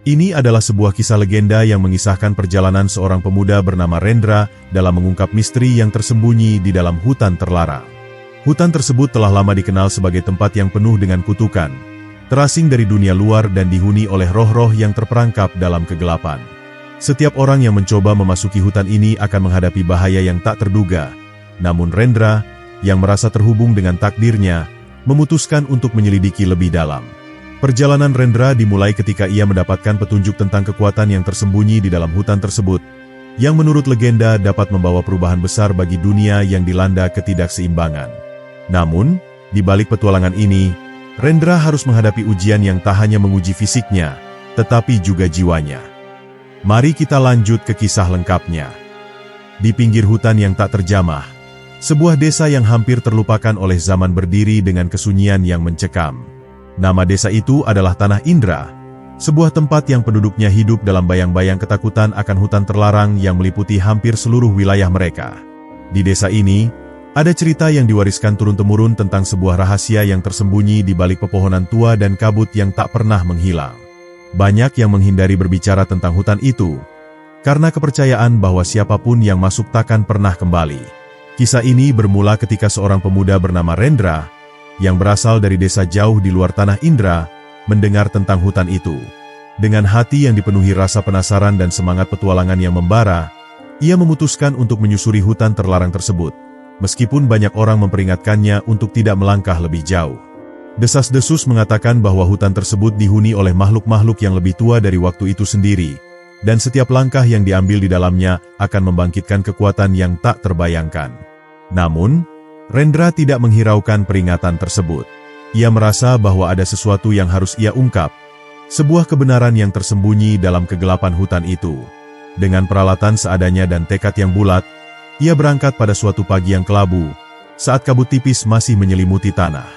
Ini adalah sebuah kisah legenda yang mengisahkan perjalanan seorang pemuda bernama Rendra dalam mengungkap misteri yang tersembunyi di dalam hutan terlarang. Hutan tersebut telah lama dikenal sebagai tempat yang penuh dengan kutukan, terasing dari dunia luar dan dihuni oleh roh-roh yang terperangkap dalam kegelapan. Setiap orang yang mencoba memasuki hutan ini akan menghadapi bahaya yang tak terduga. Namun Rendra, yang merasa terhubung dengan takdirnya, memutuskan untuk menyelidiki lebih dalam. Perjalanan Rendra dimulai ketika ia mendapatkan petunjuk tentang kekuatan yang tersembunyi di dalam hutan tersebut, yang menurut legenda dapat membawa perubahan besar bagi dunia yang dilanda ketidakseimbangan. Namun, di balik petualangan ini, Rendra harus menghadapi ujian yang tak hanya menguji fisiknya, tetapi juga jiwanya. Mari kita lanjut ke kisah lengkapnya. Di pinggir hutan yang tak terjamah, sebuah desa yang hampir terlupakan oleh zaman berdiri dengan kesunyian yang mencekam. Nama desa itu adalah Tanah Indra, sebuah tempat yang penduduknya hidup dalam bayang-bayang ketakutan akan hutan terlarang yang meliputi hampir seluruh wilayah mereka. Di desa ini, ada cerita yang diwariskan turun-temurun tentang sebuah rahasia yang tersembunyi di balik pepohonan tua dan kabut yang tak pernah menghilang. Banyak yang menghindari berbicara tentang hutan itu, karena kepercayaan bahwa siapapun yang masuk takkan pernah kembali. Kisah ini bermula ketika seorang pemuda bernama Rendra, yang berasal dari desa jauh di luar Tanah Indra, mendengar tentang hutan itu. Dengan hati yang dipenuhi rasa penasaran dan semangat petualangan yang membara, ia memutuskan untuk menyusuri hutan terlarang tersebut, meskipun banyak orang memperingatkannya untuk tidak melangkah lebih jauh. Desas-desus mengatakan bahwa hutan tersebut dihuni oleh makhluk-makhluk yang lebih tua dari waktu itu sendiri, dan setiap langkah yang diambil di dalamnya akan membangkitkan kekuatan yang tak terbayangkan. Namun, Rendra tidak menghiraukan peringatan tersebut. Ia merasa bahwa ada sesuatu yang harus ia ungkap, sebuah kebenaran yang tersembunyi dalam kegelapan hutan itu. Dengan peralatan seadanya dan tekad yang bulat, ia berangkat pada suatu pagi yang kelabu, saat kabut tipis masih menyelimuti tanah.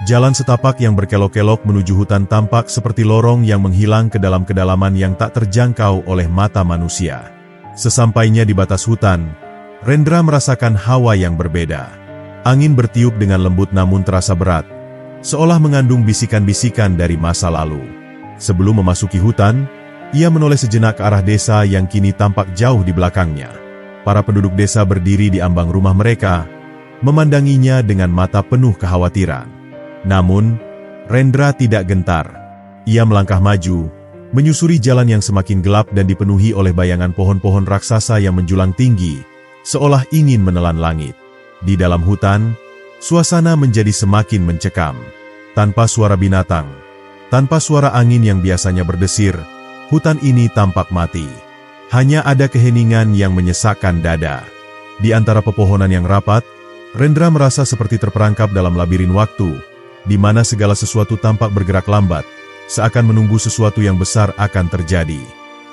Jalan setapak yang berkelok-kelok menuju hutan tampak seperti lorong yang menghilang ke dalam kedalaman yang tak terjangkau oleh mata manusia. Sesampainya di batas hutan, Rendra merasakan hawa yang berbeda. Angin bertiup dengan lembut namun terasa berat, seolah mengandung bisikan-bisikan dari masa lalu. Sebelum memasuki hutan, ia menoleh sejenak ke arah desa yang kini tampak jauh di belakangnya. Para penduduk desa berdiri di ambang rumah mereka, memandanginya dengan mata penuh kekhawatiran. Namun, Rendra tidak gentar. Ia melangkah maju, menyusuri jalan yang semakin gelap dan dipenuhi oleh bayangan pohon-pohon raksasa yang menjulang tinggi, seolah ingin menelan langit. Di dalam hutan, suasana menjadi semakin mencekam. Tanpa suara binatang, tanpa suara angin yang biasanya berdesir, hutan ini tampak mati. Hanya ada keheningan yang menyesakkan dada. Di antara pepohonan yang rapat, Rendra merasa seperti terperangkap dalam labirin waktu, di mana segala sesuatu tampak bergerak lambat, seakan menunggu sesuatu yang besar akan terjadi.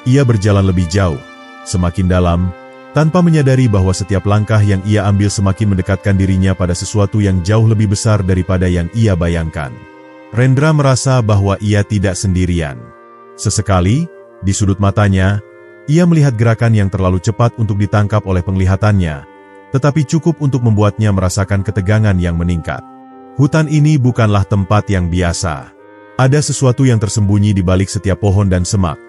Ia berjalan lebih jauh, semakin dalam, tanpa menyadari bahwa setiap langkah yang ia ambil semakin mendekatkan dirinya pada sesuatu yang jauh lebih besar daripada yang ia bayangkan. Rendra merasa bahwa ia tidak sendirian. Sesekali, di sudut matanya, ia melihat gerakan yang terlalu cepat untuk ditangkap oleh penglihatannya, tetapi cukup untuk membuatnya merasakan ketegangan yang meningkat. Hutan ini bukanlah tempat yang biasa. Ada sesuatu yang tersembunyi di balik setiap pohon dan semak.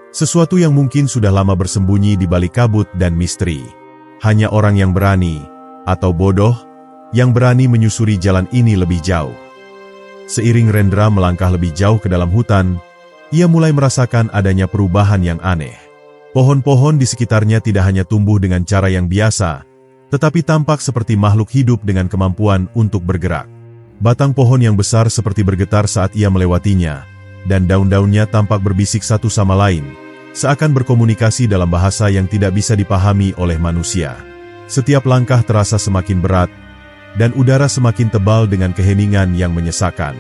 Sesuatu yang mungkin sudah lama bersembunyi di balik kabut dan misteri. Hanya orang yang berani, atau bodoh, yang berani menyusuri jalan ini lebih jauh. Seiring Rendra melangkah lebih jauh ke dalam hutan, ia mulai merasakan adanya perubahan yang aneh. Pohon-pohon di sekitarnya tidak hanya tumbuh dengan cara yang biasa, tetapi tampak seperti makhluk hidup dengan kemampuan untuk bergerak. Batang pohon yang besar seperti bergetar saat ia melewatinya, dan daun-daunnya tampak berbisik satu sama lain, seakan berkomunikasi dalam bahasa yang tidak bisa dipahami oleh manusia. Setiap langkah terasa semakin berat, dan udara semakin tebal dengan keheningan yang menyesakkan.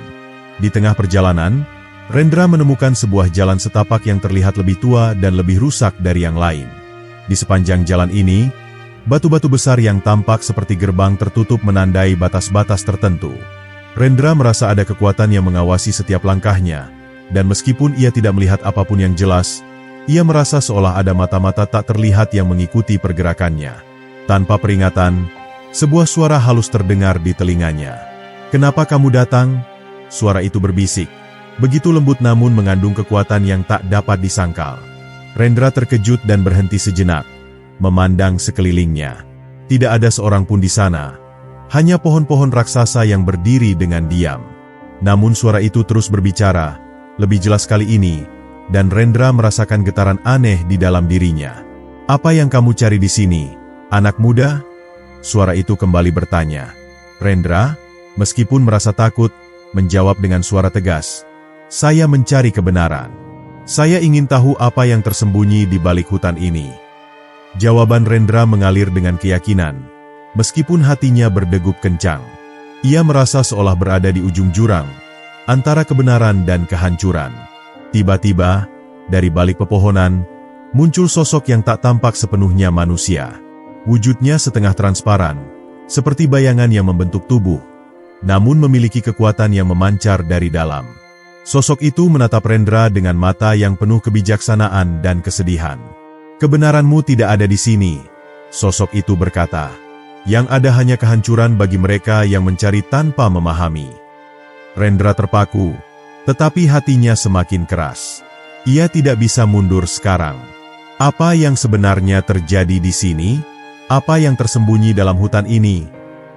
Di tengah perjalanan, Rendra menemukan sebuah jalan setapak yang terlihat lebih tua dan lebih rusak dari yang lain. Di sepanjang jalan ini, batu-batu besar yang tampak seperti gerbang tertutup menandai batas-batas tertentu. Rendra merasa ada kekuatan yang mengawasi setiap langkahnya, dan meskipun ia tidak melihat apapun yang jelas, ia merasa seolah ada mata-mata tak terlihat yang mengikuti pergerakannya. Tanpa peringatan, sebuah suara halus terdengar di telinganya. "Kenapa kamu datang?" Suara itu berbisik, Begitu lembut namun mengandung kekuatan yang tak dapat disangkal. Rendra terkejut dan berhenti sejenak, memandang sekelilingnya. Tidak ada seorang pun di sana. Hanya pohon-pohon raksasa yang berdiri dengan diam. Namun suara itu terus berbicara, lebih jelas kali ini, dan Rendra merasakan getaran aneh di dalam dirinya. "Apa yang kamu cari di sini, anak muda?" Suara itu kembali bertanya. Rendra, meskipun merasa takut, menjawab dengan suara tegas, "Saya mencari kebenaran. Saya ingin tahu apa yang tersembunyi di balik hutan ini." Jawaban Rendra mengalir dengan keyakinan, meskipun hatinya berdegup kencang. Ia merasa seolah berada di ujung jurang, antara kebenaran dan kehancuran. Tiba-tiba, dari balik pepohonan, muncul sosok yang tak tampak sepenuhnya manusia. Wujudnya setengah transparan, seperti bayangan yang membentuk tubuh, namun memiliki kekuatan yang memancar dari dalam. Sosok itu menatap Rendra dengan mata yang penuh kebijaksanaan dan kesedihan. "Kebenaranmu tidak ada di sini," sosok itu berkata. "Yang ada hanya kehancuran bagi mereka yang mencari tanpa memahami." Rendra terpaku, tetapi hatinya semakin keras. Ia tidak bisa mundur sekarang. Apa yang sebenarnya terjadi di sini? Apa yang tersembunyi dalam hutan ini?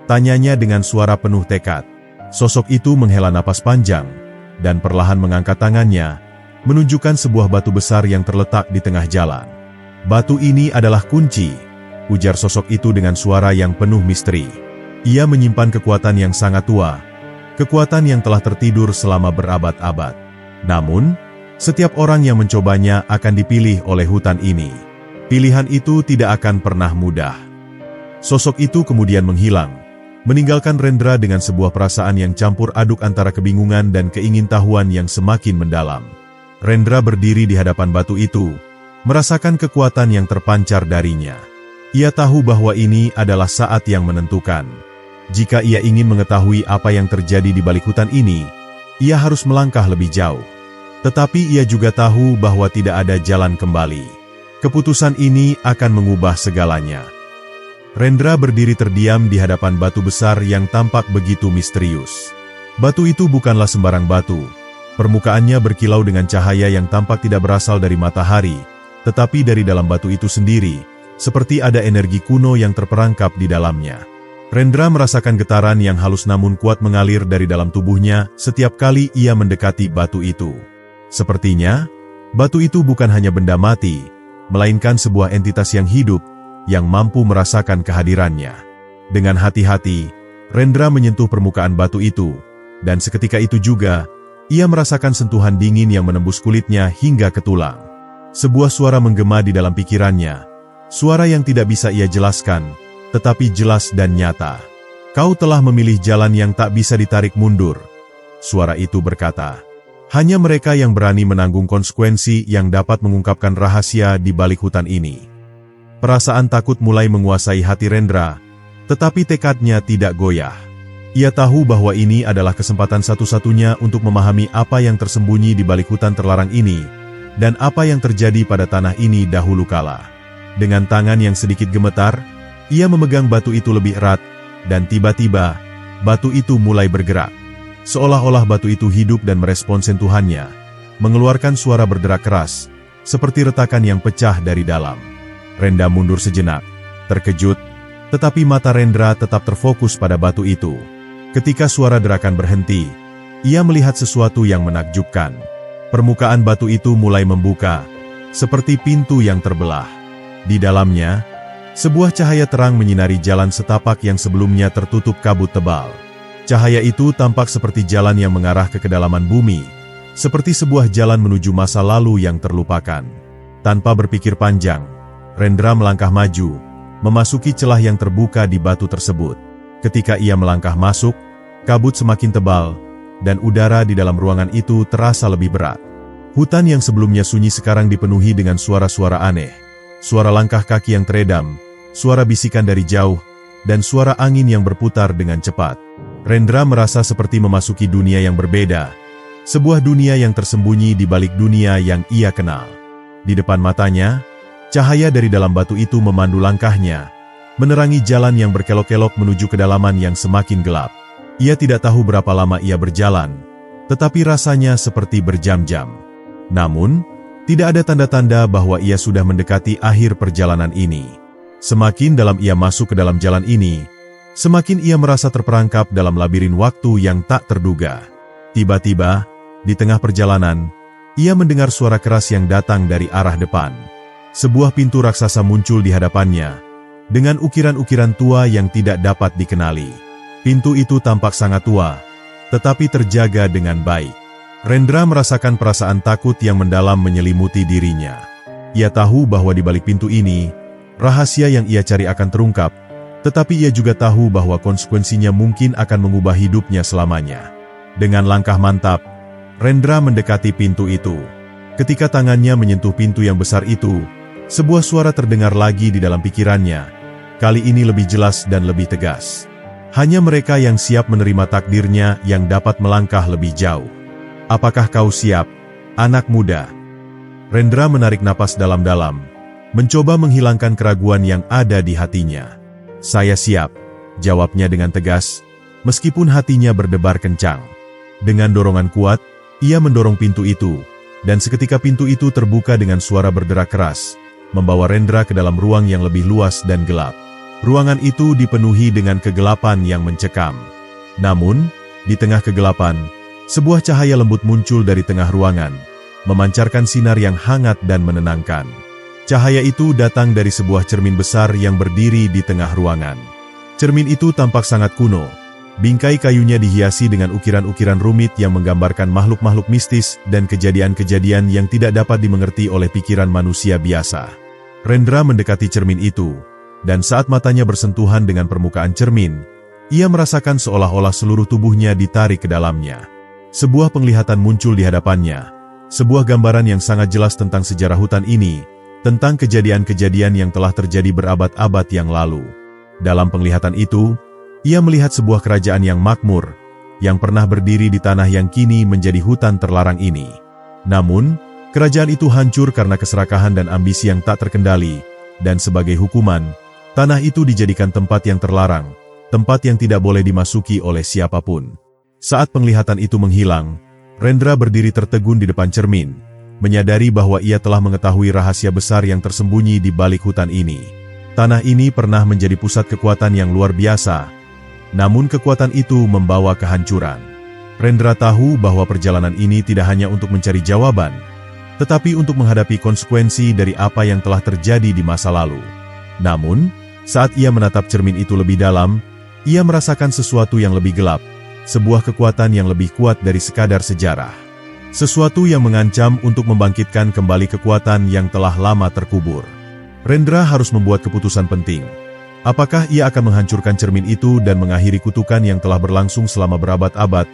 Tanyanya dengan suara penuh tekad. Sosok itu menghela napas panjang, dan perlahan mengangkat tangannya, menunjukkan sebuah batu besar yang terletak di tengah jalan. "Batu ini adalah kunci," ujar sosok itu dengan suara yang penuh misteri. Ia menyimpan kekuatan yang sangat tua, kekuatan yang telah tertidur selama berabad-abad. Namun, setiap orang yang mencobanya akan dipilih oleh hutan ini. Pilihan itu tidak akan pernah mudah. Sosok itu kemudian menghilang, meninggalkan Rendra dengan sebuah perasaan yang campur aduk antara kebingungan dan keingintahuan yang semakin mendalam. Rendra berdiri di hadapan batu itu, merasakan kekuatan yang terpancar darinya. Ia tahu bahwa ini adalah saat yang menentukan. Jika ia ingin mengetahui apa yang terjadi di balik hutan ini, ia harus melangkah lebih jauh. Tetapi ia juga tahu bahwa tidak ada jalan kembali. Keputusan ini akan mengubah segalanya. Rendra berdiri terdiam di hadapan batu besar yang tampak begitu misterius. Batu itu bukanlah sembarang batu. Permukaannya berkilau dengan cahaya yang tampak tidak berasal dari matahari, tetapi dari dalam batu itu sendiri, seperti ada energi kuno yang terperangkap di dalamnya. Rendra merasakan getaran yang halus namun kuat mengalir dari dalam tubuhnya setiap kali ia mendekati batu itu. Sepertinya, batu itu bukan hanya benda mati, melainkan sebuah entitas yang hidup, yang mampu merasakan kehadirannya. Dengan hati-hati, Rendra menyentuh permukaan batu itu, dan seketika itu juga, ia merasakan sentuhan dingin yang menembus kulitnya hingga ke tulang. Sebuah suara menggema di dalam pikirannya, suara yang tidak bisa ia jelaskan, tetapi jelas dan nyata. "Kau telah memilih jalan yang tak bisa ditarik mundur," suara itu berkata. "Hanya mereka yang berani menanggung konsekuensi yang dapat mengungkapkan rahasia di balik hutan ini." Perasaan takut mulai menguasai hati Rendra, tetapi tekadnya tidak goyah. Ia tahu bahwa ini adalah kesempatan satu-satunya untuk memahami apa yang tersembunyi di balik hutan terlarang ini, dan apa yang terjadi pada tanah ini dahulu kala. Dengan tangan yang sedikit gemetar, ia memegang batu itu lebih erat, dan tiba-tiba, batu itu mulai bergerak. Seolah-olah batu itu hidup dan merespons sentuhannya, mengeluarkan suara berderak keras, seperti retakan yang pecah dari dalam. Rendra mundur sejenak, terkejut, tetapi mata Rendra tetap terfokus pada batu itu. Ketika suara derakan berhenti, ia melihat sesuatu yang menakjubkan. Permukaan batu itu mulai membuka, seperti pintu yang terbelah. Di dalamnya, sebuah cahaya terang menyinari jalan setapak yang sebelumnya tertutup kabut tebal. Cahaya itu tampak seperti jalan yang mengarah ke kedalaman bumi, seperti sebuah jalan menuju masa lalu yang terlupakan. Tanpa berpikir panjang, Rendra melangkah maju, memasuki celah yang terbuka di batu tersebut. Ketika ia melangkah masuk, kabut semakin tebal, dan udara di dalam ruangan itu terasa lebih berat. Hutan yang sebelumnya sunyi sekarang dipenuhi dengan suara-suara aneh. Suara langkah kaki yang teredam, suara bisikan dari jauh, dan suara angin yang berputar dengan cepat. Rendra merasa seperti memasuki dunia yang berbeda, sebuah dunia yang tersembunyi di balik dunia yang ia kenal. Di depan matanya, cahaya dari dalam batu itu memandu langkahnya, menerangi jalan yang berkelok-kelok menuju kedalaman yang semakin gelap. Ia tidak tahu berapa lama ia berjalan, tetapi rasanya seperti berjam-jam. Namun, tidak ada tanda-tanda bahwa ia sudah mendekati akhir perjalanan ini. Semakin dalam ia masuk ke dalam jalan ini, semakin ia merasa terperangkap dalam labirin waktu yang tak terduga. Tiba-tiba, di tengah perjalanan, ia mendengar suara keras yang datang dari arah depan. Sebuah pintu raksasa muncul di hadapannya, dengan ukiran-ukiran tua yang tidak dapat dikenali. Pintu itu tampak sangat tua, tetapi terjaga dengan baik. Rendra merasakan perasaan takut yang mendalam menyelimuti dirinya. Ia tahu bahwa di balik pintu ini, rahasia yang ia cari akan terungkap, tetapi ia juga tahu bahwa konsekuensinya mungkin akan mengubah hidupnya selamanya. Dengan langkah mantap, Rendra mendekati pintu itu. Ketika tangannya menyentuh pintu yang besar itu, sebuah suara terdengar lagi di dalam pikirannya. Kali ini lebih jelas dan lebih tegas. Hanya mereka yang siap menerima takdirnya yang dapat melangkah lebih jauh. Apakah kau siap, anak muda? Rendra menarik napas dalam-dalam, mencoba menghilangkan keraguan yang ada di hatinya. Saya siap, jawabnya dengan tegas, meskipun hatinya berdebar kencang. Dengan dorongan kuat, ia mendorong pintu itu, dan seketika pintu itu terbuka dengan suara berderak keras, membawa Rendra ke dalam ruang yang lebih luas dan gelap. Ruangan itu dipenuhi dengan kegelapan yang mencekam. Namun, di tengah kegelapan, sebuah cahaya lembut muncul dari tengah ruangan, memancarkan sinar yang hangat dan menenangkan. Cahaya itu datang dari sebuah cermin besar yang berdiri di tengah ruangan. Cermin itu tampak sangat kuno. Bingkai kayunya dihiasi dengan ukiran-ukiran rumit yang menggambarkan makhluk-makhluk mistis dan kejadian-kejadian yang tidak dapat dimengerti oleh pikiran manusia biasa. Rendra mendekati cermin itu, dan saat matanya bersentuhan dengan permukaan cermin, ia merasakan seolah-olah seluruh tubuhnya ditarik ke dalamnya. Sebuah penglihatan muncul di hadapannya, sebuah gambaran yang sangat jelas tentang sejarah hutan ini, tentang kejadian-kejadian yang telah terjadi berabad-abad yang lalu. Dalam penglihatan itu, ia melihat sebuah kerajaan yang makmur, yang pernah berdiri di tanah yang kini menjadi hutan terlarang ini. Namun, kerajaan itu hancur karena keserakahan dan ambisi yang tak terkendali, dan sebagai hukuman, tanah itu dijadikan tempat yang terlarang, tempat yang tidak boleh dimasuki oleh siapapun. Saat penglihatan itu menghilang, Rendra berdiri tertegun di depan cermin, menyadari bahwa ia telah mengetahui rahasia besar yang tersembunyi di balik hutan ini. Tanah ini pernah menjadi pusat kekuatan yang luar biasa, namun kekuatan itu membawa kehancuran. Rendra tahu bahwa perjalanan ini tidak hanya untuk mencari jawaban, tetapi untuk menghadapi konsekuensi dari apa yang telah terjadi di masa lalu. Namun, saat ia menatap cermin itu lebih dalam, ia merasakan sesuatu yang lebih gelap, sebuah kekuatan yang lebih kuat dari sekadar sejarah. Sesuatu yang mengancam untuk membangkitkan kembali kekuatan yang telah lama terkubur. Rendra harus membuat keputusan penting. Apakah ia akan menghancurkan cermin itu dan mengakhiri kutukan yang telah berlangsung selama berabad-abad,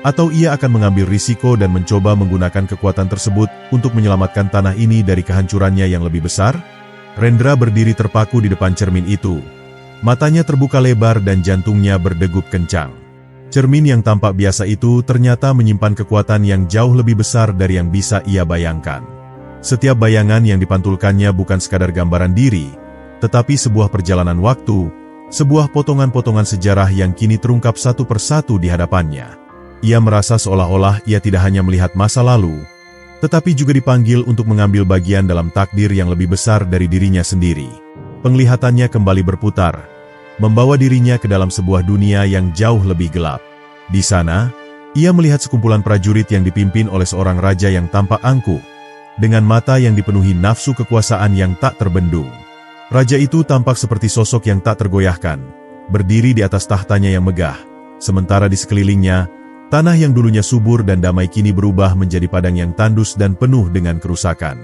atau ia akan mengambil risiko dan mencoba menggunakan kekuatan tersebut untuk menyelamatkan tanah ini dari kehancurannya yang lebih besar? Rendra berdiri terpaku di depan cermin itu. Matanya terbuka lebar dan jantungnya berdegup kencang. Cermin yang tampak biasa itu ternyata menyimpan kekuatan yang jauh lebih besar dari yang bisa ia bayangkan. Setiap bayangan yang dipantulkannya bukan sekadar gambaran diri, tetapi sebuah perjalanan waktu, sebuah potongan-potongan sejarah yang kini terungkap satu persatu di hadapannya. Ia merasa seolah-olah ia tidak hanya melihat masa lalu, tetapi juga dipanggil untuk mengambil bagian dalam takdir yang lebih besar dari dirinya sendiri. Penglihatannya kembali berputar, membawa dirinya ke dalam sebuah dunia yang jauh lebih gelap. Di sana, ia melihat sekumpulan prajurit yang dipimpin oleh seorang raja yang tampak angkuh, dengan mata yang dipenuhi nafsu kekuasaan yang tak terbendung. Raja itu tampak seperti sosok yang tak tergoyahkan, berdiri di atas tahtanya yang megah, sementara di sekelilingnya, tanah yang dulunya subur dan damai kini berubah menjadi padang yang tandus dan penuh dengan kerusakan.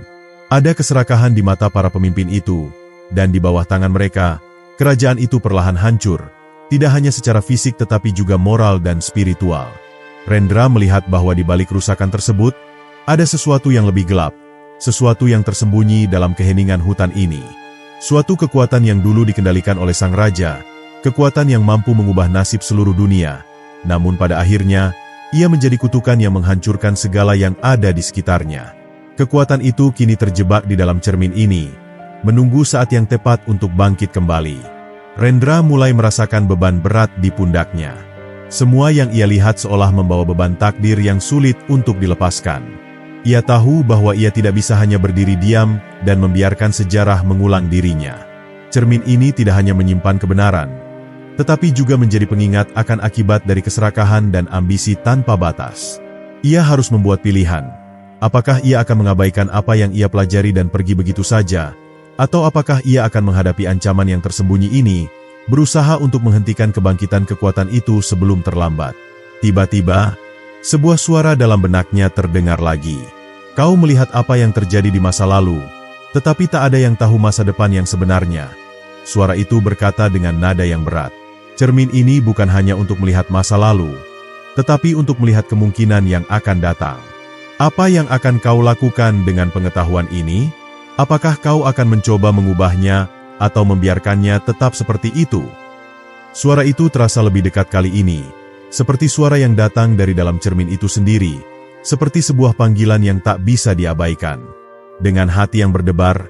Ada keserakahan di mata para pemimpin itu, dan di bawah tangan mereka, kerajaan itu perlahan hancur, tidak hanya secara fisik tetapi juga moral dan spiritual. Rendra melihat bahwa di balik kerusakan tersebut, ada sesuatu yang lebih gelap, sesuatu yang tersembunyi dalam keheningan hutan ini. Suatu kekuatan yang dulu dikendalikan oleh sang raja, kekuatan yang mampu mengubah nasib seluruh dunia, namun pada akhirnya, ia menjadi kutukan yang menghancurkan segala yang ada di sekitarnya. Kekuatan itu kini terjebak di dalam cermin ini, menunggu saat yang tepat untuk bangkit kembali. Rendra mulai merasakan beban berat di pundaknya. Semua yang ia lihat seolah membawa beban takdir yang sulit untuk dilepaskan. Ia tahu bahwa ia tidak bisa hanya berdiri diam dan membiarkan sejarah mengulang dirinya. Cermin ini tidak hanya menyimpan kebenaran, tetapi juga menjadi pengingat akan akibat dari keserakahan dan ambisi tanpa batas. Ia harus membuat pilihan. Apakah ia akan mengabaikan apa yang ia pelajari dan pergi begitu saja, atau apakah ia akan menghadapi ancaman yang tersembunyi ini, berusaha untuk menghentikan kebangkitan kekuatan itu sebelum terlambat. Tiba-tiba, sebuah suara dalam benaknya terdengar lagi. Kau melihat apa yang terjadi di masa lalu, tetapi tak ada yang tahu masa depan yang sebenarnya. Suara itu berkata dengan nada yang berat. Cermin ini bukan hanya untuk melihat masa lalu, tetapi untuk melihat kemungkinan yang akan datang. Apa yang akan kau lakukan dengan pengetahuan ini? Apakah kau akan mencoba mengubahnya atau membiarkannya tetap seperti itu? Suara itu terasa lebih dekat kali ini, seperti suara yang datang dari dalam cermin itu sendiri, seperti sebuah panggilan yang tak bisa diabaikan. Dengan hati yang berdebar,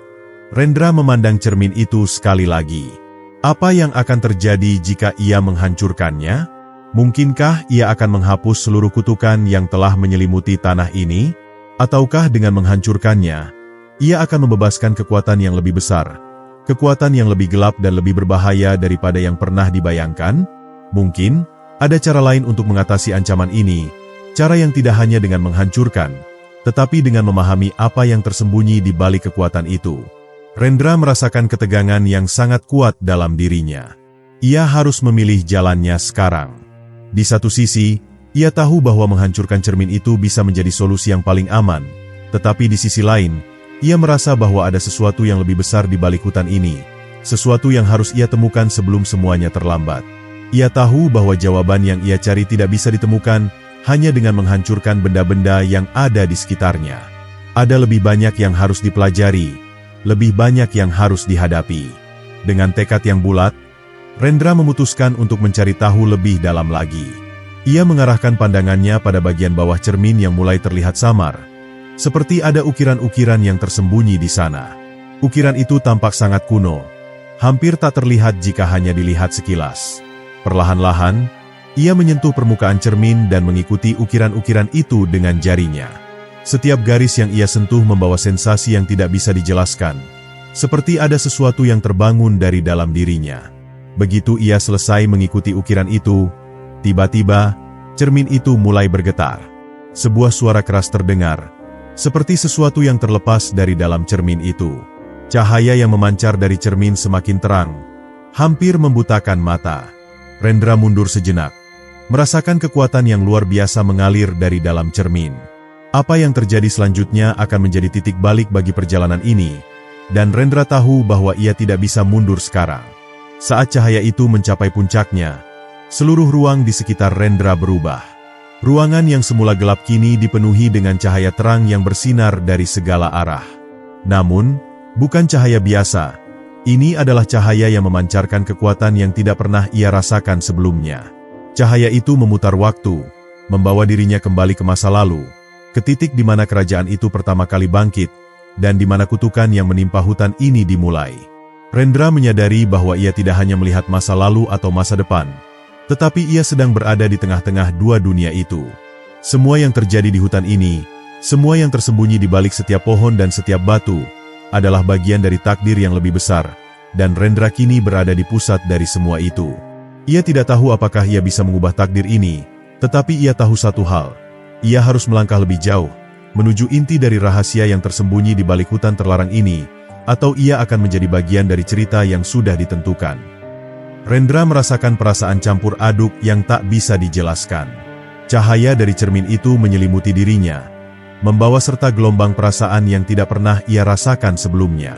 Rendra memandang cermin itu sekali lagi. Apa yang akan terjadi jika ia menghancurkannya? Mungkinkah ia akan menghapus seluruh kutukan yang telah menyelimuti tanah ini? Ataukah dengan menghancurkannya, ia akan membebaskan kekuatan yang lebih besar, kekuatan yang lebih gelap dan lebih berbahaya daripada yang pernah dibayangkan? Mungkin ada cara lain untuk mengatasi ancaman ini, cara yang tidak hanya dengan menghancurkan, tetapi dengan memahami apa yang tersembunyi di balik kekuatan itu. Rendra merasakan ketegangan yang sangat kuat dalam dirinya. Ia harus memilih jalannya sekarang. Di satu sisi, ia tahu bahwa menghancurkan cermin itu bisa menjadi solusi yang paling aman, tetapi di sisi lain, ia merasa bahwa ada sesuatu yang lebih besar di balik hutan ini, sesuatu yang harus ia temukan sebelum semuanya terlambat. Ia tahu bahwa jawaban yang ia cari tidak bisa ditemukan hanya dengan menghancurkan benda-benda yang ada di sekitarnya. Ada lebih banyak yang harus dipelajari, lebih banyak yang harus dihadapi. Dengan tekad yang bulat, Rendra memutuskan untuk mencari tahu lebih dalam lagi. Ia mengarahkan pandangannya pada bagian bawah cermin yang mulai terlihat samar, seperti ada ukiran-ukiran yang tersembunyi di sana. Ukiran itu tampak sangat kuno, hampir tak terlihat jika hanya dilihat sekilas. Perlahan-lahan, ia menyentuh permukaan cermin dan mengikuti ukiran-ukiran itu dengan jarinya. Setiap garis yang ia sentuh membawa sensasi yang tidak bisa dijelaskan, seperti ada sesuatu yang terbangun dari dalam dirinya. Begitu ia selesai mengikuti ukiran itu, tiba-tiba, cermin itu mulai bergetar. Sebuah suara keras terdengar, seperti sesuatu yang terlepas dari dalam cermin itu. Cahaya yang memancar dari cermin semakin terang, hampir membutakan mata. Rendra mundur sejenak, merasakan kekuatan yang luar biasa mengalir dari dalam cermin. Apa yang terjadi selanjutnya akan menjadi titik balik bagi perjalanan ini, dan Rendra tahu bahwa ia tidak bisa mundur sekarang. Saat cahaya itu mencapai puncaknya, seluruh ruang di sekitar Rendra berubah. Ruangan yang semula gelap kini dipenuhi dengan cahaya terang yang bersinar dari segala arah. Namun, bukan cahaya biasa. Ini adalah cahaya yang memancarkan kekuatan yang tidak pernah ia rasakan sebelumnya. Cahaya itu memutar waktu, membawa dirinya kembali ke masa lalu, ke titik di mana kerajaan itu pertama kali bangkit, dan di mana kutukan yang menimpa hutan ini dimulai. Rendra menyadari bahwa ia tidak hanya melihat masa lalu atau masa depan, tetapi ia sedang berada di tengah-tengah dua dunia itu. Semua yang terjadi di hutan ini, semua yang tersembunyi di balik setiap pohon dan setiap batu, adalah bagian dari takdir yang lebih besar, dan Rendra kini berada di pusat dari semua itu. Ia tidak tahu apakah ia bisa mengubah takdir ini, tetapi ia tahu satu hal. Ia harus melangkah lebih jauh, menuju inti dari rahasia yang tersembunyi di balik hutan terlarang ini, atau ia akan menjadi bagian dari cerita yang sudah ditentukan. Rendra merasakan perasaan campur aduk yang tak bisa dijelaskan. Cahaya dari cermin itu menyelimuti dirinya, membawa serta gelombang perasaan yang tidak pernah ia rasakan sebelumnya.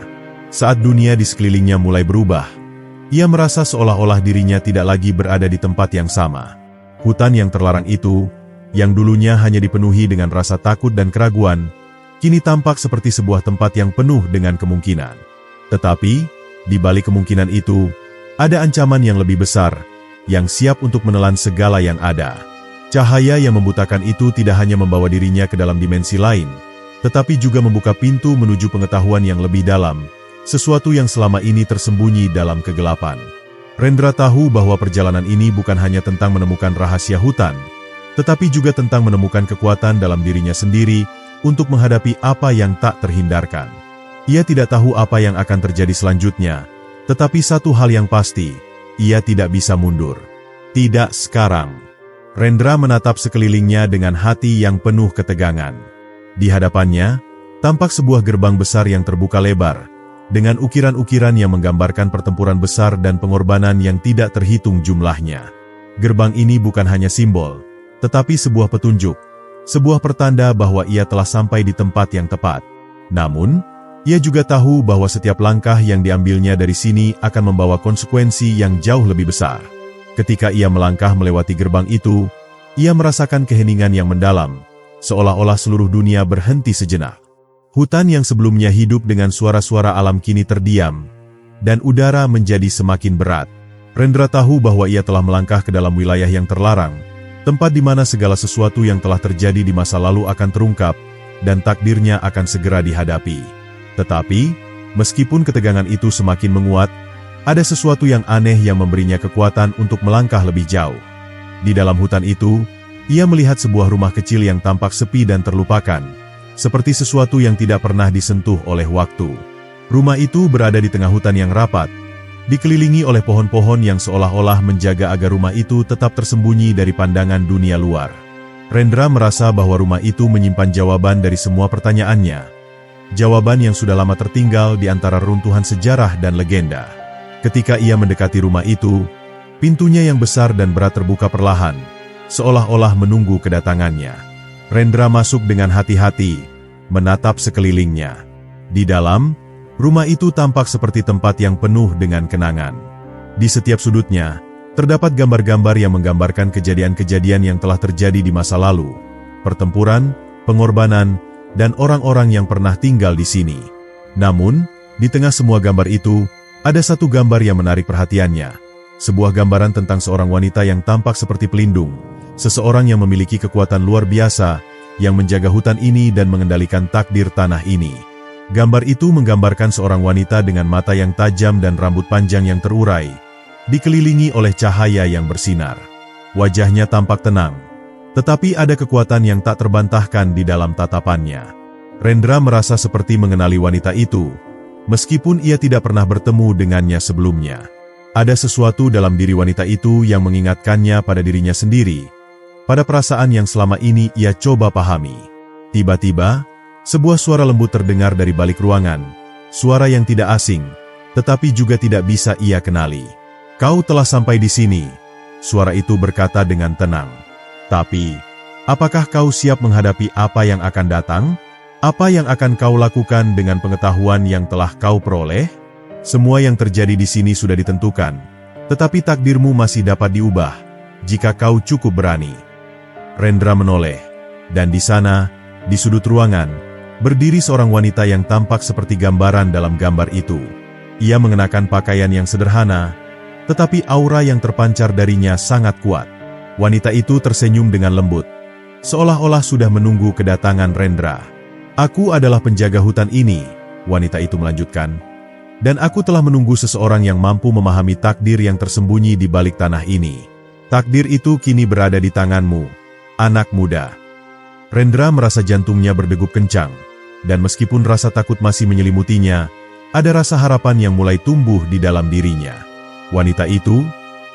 Saat dunia di sekelilingnya mulai berubah, ia merasa seolah-olah dirinya tidak lagi berada di tempat yang sama. Hutan yang terlarang itu, yang dulunya hanya dipenuhi dengan rasa takut dan keraguan, kini tampak seperti sebuah tempat yang penuh dengan kemungkinan. Tetapi, di balik kemungkinan itu, ada ancaman yang lebih besar, yang siap untuk menelan segala yang ada. Cahaya yang membutakan itu tidak hanya membawa dirinya ke dalam dimensi lain, tetapi juga membuka pintu menuju pengetahuan yang lebih dalam, sesuatu yang selama ini tersembunyi dalam kegelapan. Rendra tahu bahwa perjalanan ini bukan hanya tentang menemukan rahasia hutan, tetapi juga tentang menemukan kekuatan dalam dirinya sendiri untuk menghadapi apa yang tak terhindarkan. Ia tidak tahu apa yang akan terjadi selanjutnya, tetapi satu hal yang pasti, ia tidak bisa mundur. Tidak sekarang. Rendra menatap sekelilingnya dengan hati yang penuh ketegangan. Di hadapannya, tampak sebuah gerbang besar yang terbuka lebar, dengan ukiran-ukiran yang menggambarkan pertempuran besar dan pengorbanan yang tidak terhitung jumlahnya. Gerbang ini bukan hanya simbol, tetapi sebuah petunjuk, sebuah pertanda bahwa ia telah sampai di tempat yang tepat. Namun, ia juga tahu bahwa setiap langkah yang diambilnya dari sini akan membawa konsekuensi yang jauh lebih besar. Ketika ia melangkah melewati gerbang itu, ia merasakan keheningan yang mendalam, seolah-olah seluruh dunia berhenti sejenak. Hutan yang sebelumnya hidup dengan suara-suara alam kini terdiam, dan udara menjadi semakin berat. Rendra tahu bahwa ia telah melangkah ke dalam wilayah yang terlarang, tempat di mana segala sesuatu yang telah terjadi di masa lalu akan terungkap, dan takdirnya akan segera dihadapi. Tetapi, meskipun ketegangan itu semakin menguat, ada sesuatu yang aneh yang memberinya kekuatan untuk melangkah lebih jauh. Di dalam hutan itu, ia melihat sebuah rumah kecil yang tampak sepi dan terlupakan, seperti sesuatu yang tidak pernah disentuh oleh waktu. Rumah itu berada di tengah hutan yang rapat, dikelilingi oleh pohon-pohon yang seolah-olah menjaga agar rumah itu tetap tersembunyi dari pandangan dunia luar. Rendra merasa bahwa rumah itu menyimpan jawaban dari semua pertanyaannya. Jawaban yang sudah lama tertinggal di antara runtuhan sejarah dan legenda. Ketika ia mendekati rumah itu, pintunya yang besar dan berat terbuka perlahan, seolah-olah menunggu kedatangannya. Rendra masuk dengan hati-hati, menatap sekelilingnya. Di dalam, rumah itu tampak seperti tempat yang penuh dengan kenangan. Di setiap sudutnya, terdapat gambar-gambar yang menggambarkan kejadian-kejadian yang telah terjadi di masa lalu, pertempuran, pengorbanan, dan orang-orang yang pernah tinggal di sini. Namun, di tengah semua gambar itu, ada satu gambar yang menarik perhatiannya. Sebuah gambaran tentang seorang wanita yang tampak seperti pelindung. Seseorang yang memiliki kekuatan luar biasa, yang menjaga hutan ini dan mengendalikan takdir tanah ini. Gambar itu menggambarkan seorang wanita dengan mata yang tajam dan rambut panjang yang terurai, dikelilingi oleh cahaya yang bersinar. Wajahnya tampak tenang, tetapi ada kekuatan yang tak terbantahkan di dalam tatapannya. Rendra merasa seperti mengenali wanita itu, meskipun ia tidak pernah bertemu dengannya sebelumnya. Ada sesuatu dalam diri wanita itu yang mengingatkannya pada dirinya sendiri, pada perasaan yang selama ini ia coba pahami. Tiba-tiba, sebuah suara lembut terdengar dari balik ruangan, suara yang tidak asing, tetapi juga tidak bisa ia kenali. "Kau telah sampai di sini," suara itu berkata dengan tenang. "Tapi, apakah kau siap menghadapi apa yang akan datang? Apa yang akan kau lakukan dengan pengetahuan yang telah kau peroleh? Semua yang terjadi di sini sudah ditentukan, tetapi takdirmu masih dapat diubah, jika kau cukup berani." Rendra menoleh, dan di sana, di sudut ruangan, berdiri seorang wanita yang tampak seperti gambaran dalam gambar itu. Ia mengenakan pakaian yang sederhana, tetapi aura yang terpancar darinya sangat kuat. Wanita itu tersenyum dengan lembut, seolah-olah sudah menunggu kedatangan Rendra. "Aku adalah penjaga hutan ini," wanita itu melanjutkan, "dan aku telah menunggu seseorang yang mampu memahami takdir yang tersembunyi di balik tanah ini. Takdir itu kini berada di tanganmu, anak muda." Rendra merasa jantungnya berdegup kencang, dan meskipun rasa takut masih menyelimutinya, ada rasa harapan yang mulai tumbuh di dalam dirinya. Wanita itu,